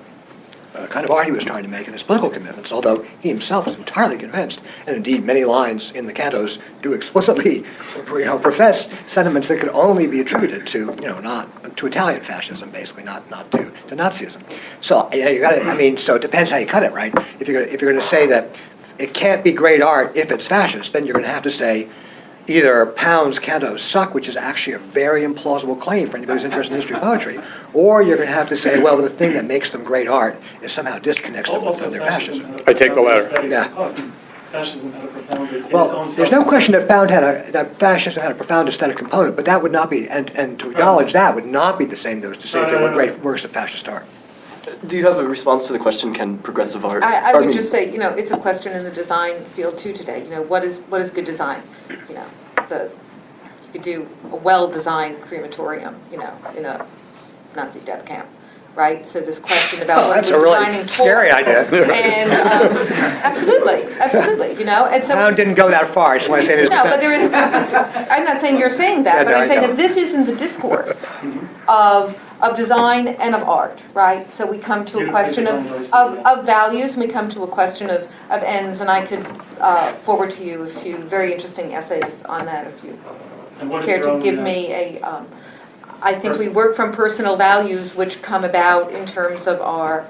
kind of art he was trying to make, and his political commitments, although he himself was entirely convinced, and indeed many lines in the cantos do explicitly, profess sentiments that could only be attributed to, not to Italian fascism, basically, not to Nazism. So you got to, I mean, so it depends how you cut it, right? If you're going to say that it can't be great art if it's fascist, then you're going to have to say either Pound's cantos suck, which is actually a very implausible claim for anybody who's interested in history of poetry, or you're going to have to say, well, the thing that makes them great art is somehow disconnects them from their fascism. I take the latter. Yeah. Fascism had a profound, in its Well, own there's no question that that fascism had a profound aesthetic component, but that would not be, and to acknowledge that would not be the same as to say there were great works of fascist art. Do you have a response to the question, can progressive art? I would just say, it's a question in the design field too today. What is good design? You could do a well-designed crematorium, in a Nazi death camp, right? So this question about what that's we're a really designing scary idea. And absolutely, and so Pound didn't go that far. I just want to say this. no, but there is. I'm not saying you're saying that, Yeah, but no, I'm I saying know. that this is in the discourse of design and of art, right? So we come to a question of values, and we come to a question of ends, and I could forward to you a few very interesting essays on that if you care to give me a. I think we work from personal values which come about in terms of our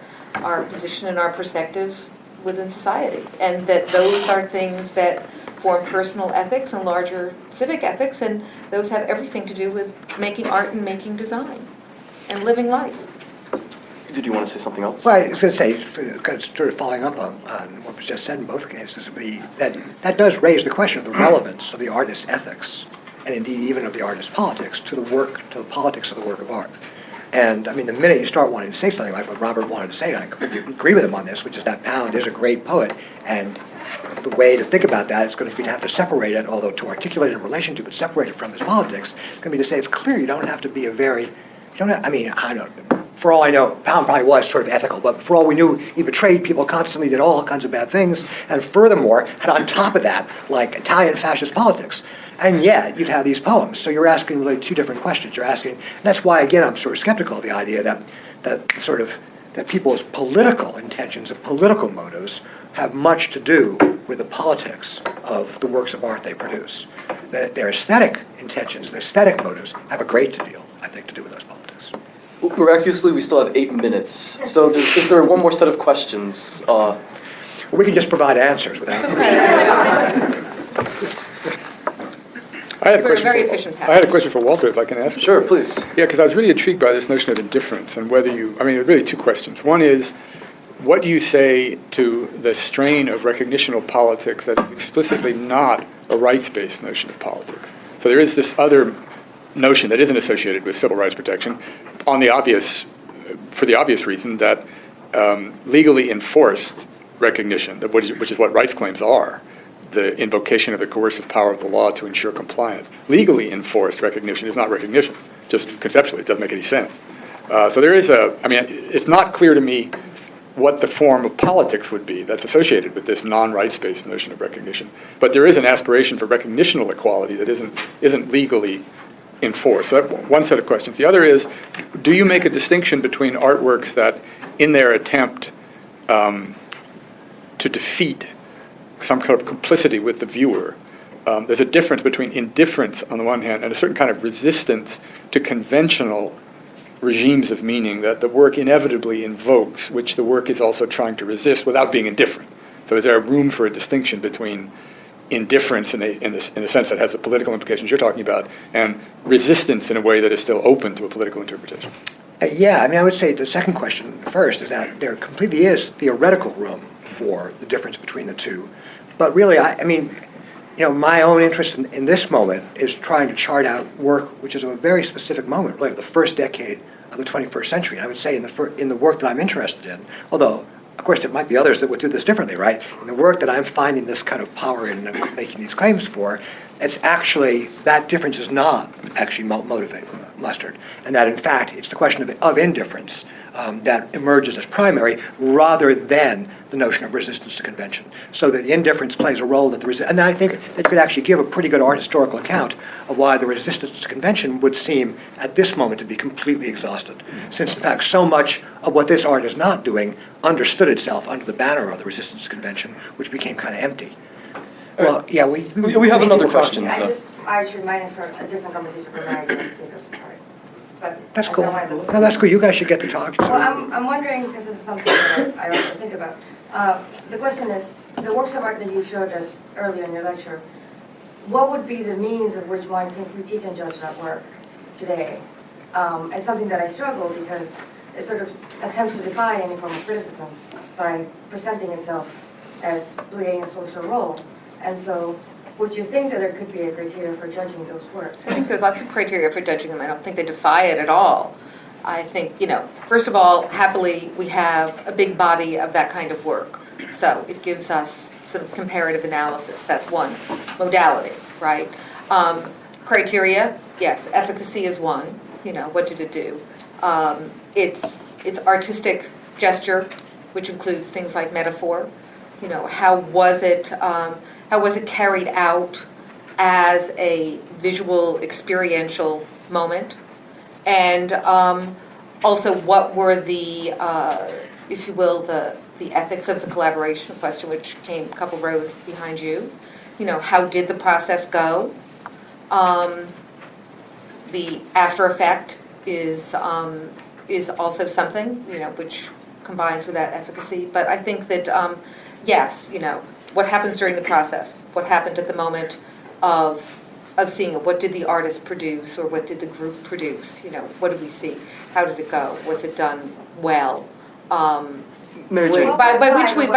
position and our perspective within society, and that those are things that form personal ethics and larger civic ethics, and those have everything to do with making art and making design and living life. Did you want to say something else? Well, I was going to say, sort of following up on what was just said in both cases, that does raise the question of the relevance of the artist's ethics, and indeed even of the artist's politics, to the politics of the work of art. And I mean, the minute you start wanting to say something like what Robert wanted to say, and I completely agree with him on this, which is that Pound is a great poet, and the way to think about that is going to be to have to separate it, although to articulate it in relation to, but separate it from his politics, it's going to be to say it's clear you don't have to be for all I know, Pound probably was sort of ethical, but for all we knew, he betrayed people constantly, did all kinds of bad things, and furthermore, had on top of that, like Italian fascist politics. And yet, you'd have these poems. So you're asking really two different questions. You're asking, and that's why, again, I'm sort of skeptical of the idea that people's political intentions and political motives have much to do with the politics of the works of art they produce. That their aesthetic intentions, their aesthetic motives have a great deal, I think, to do with those politics. Well, miraculously, we still have 8 minutes. So is there one more set of questions? We can just provide answers without. We're a very efficient I had a question for Walter, if I can ask. Sure, please. Yeah, because I was really intrigued by this notion of indifference and whether really two questions. One is, what do you say to the strain of recognitional politics that is explicitly not a rights-based notion of politics? So there is this other notion that isn't associated with civil rights protection for the obvious reason that legally enforced recognition, which is what rights claims are, the invocation of the coercive power of the law to ensure compliance. Legally enforced recognition is not recognition, just conceptually. It doesn't make any sense. So there is it's not clear to me what the form of politics would be that's associated with this non-rights-based notion of recognition. But there is an aspiration for recognitional equality that isn't legally enforced. So that's one set of questions. The other is, do you make a distinction between artworks that, in their attempt to defeat some kind of complicity with the viewer, there's a difference between indifference on the one hand and a certain kind of resistance to conventional regimes of meaning that the work inevitably invokes, which the work is also trying to resist without being indifferent. So is there a room for a distinction between indifference in the sense that has the political implications you're talking about, and resistance in a way that is still open to a political interpretation? Yeah, I mean, I would say the second question first is that there completely is theoretical room for the difference between the two. But really, I mean, my own interest in this moment is trying to chart out work which is a very specific moment, like the first decade of the 21st century. And I would say in the work that I'm interested in, although, of course, there might be others that would do this differently, right? In the work that I'm finding this kind of power in and making these claims for, it's actually, that difference is not actually mustered. And that, in fact, it's the question of indifference that emerges as primary rather than the notion of resistance to convention. So that the indifference plays a role that and I think it could actually give a pretty good art historical account of why the resistance to convention would seem at this moment to be completely exhausted. Since in fact so much of what this art is not doing understood itself under the banner of the resistance to convention, which became kind of empty. Well, yeah, we have another question. Yeah, I should minus for a different conversation for Mary and Jacob, sorry. But That's I cool. still wanted to look No, that's cool. You guys should get to talk. Well, I'm wondering, because this is something that I also think about. The question is, the works of art that you showed us earlier in your lecture, what would be the means of which one can critique and judge that work today? It's something that I struggle because it sort of attempts to defy any form of criticism by presenting itself as playing a social role. And so, would you think that there could be a criteria for judging those works? I think there's lots of criteria for judging them. I don't think they defy it at all. I think, first of all, happily, we have a big body of that kind of work. So it gives us some comparative analysis. That's one modality, right? Criteria, yes, efficacy is one. What did it do? It's artistic gesture, which includes things like metaphor. How was it carried out as a visual, experiential moment? And also, what were the, if you will, the ethics of the collaboration question, which came a couple rows behind you? How did the process go? The after effect is also something, which combines with that efficacy. But I think that, yes, what happens during the process? What happened at the moment of seeing it? What did the artist produce, or what did the group produce? What did we see? How did it go? Was it done well? By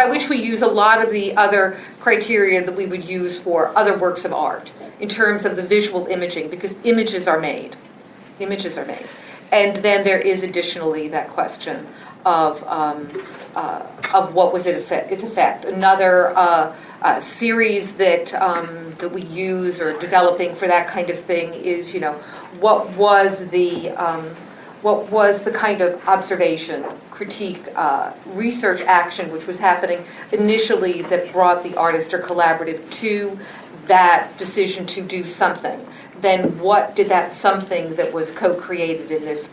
which we use a lot of the other criteria that we would use for other works of art in terms of the visual imaging, because images are made. And then there is additionally that question of what was its effect. Another series that we use or developing for that kind of thing is, what was the kind of observation, critique, research action which was happening initially that brought the artist or collaborative to that decision to do something? Then what did that something that was co-created in this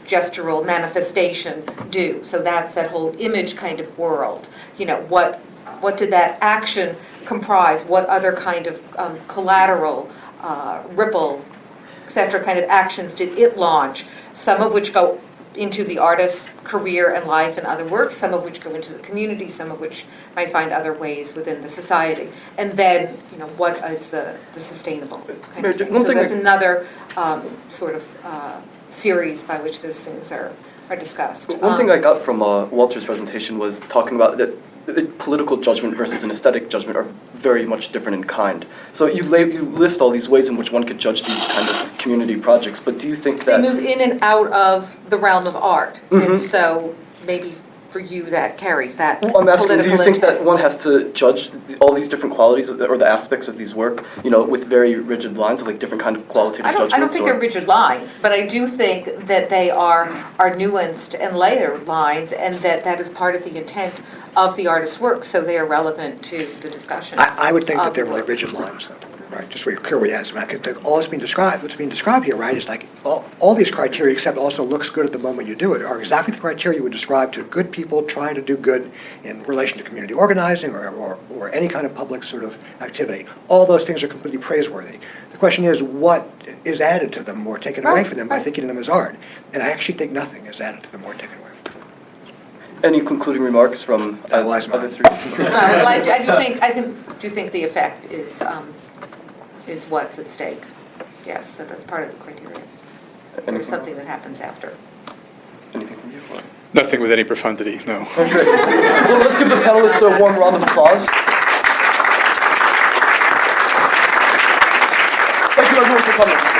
gestural manifestation do? So that's that whole image kind of world. What did that action comprise? What other kind of collateral, ripple, etc. kind of actions did it launch? Some of which go into the artist's career and life and other works, some of which go into the community, some of which might find other ways within the society. And then, what is the sustainable kind of thing? So that's another sort of series by which those things are discussed. One thing I got from Walter's presentation was talking about that political judgment versus an aesthetic judgment are very much different in kind. So you list all these ways in which one could judge these kind of community projects, but do you think that... They move in and out of the realm of art, and so maybe for you that carries that political I'm asking, do you think intent. that one has to judge all these different qualities or the aspects of these work, with very rigid lines of different kind of qualitative judgments? I don't think they're rigid lines, but I do think that they are nuanced and layered lines, and that is part of the intent of the artist's work, so they are relevant to the discussion. I would think that they're really rigid lines, though. Right, just so you're clear what it is. I mean, all that's being described, what's being described here, right, is like all these criteria, except also looks good at the moment you do it, are exactly the criteria you would describe to good people trying to do good in relation to community organizing or any kind of public sort of activity. All those things are completely praiseworthy. The question is, what is added to them or taken away from them by thinking of them as art? And I actually think nothing is added to them or taken away from them. Any concluding remarks from other three? Well, I do think the effect is what's at stake. Yes, so that's part of the criteria. There's something that happens after. Anything from you? Nothing with any profundity, no. Oh, great. Well, let's give the panelists a warm round of applause. Thank you everyone for coming.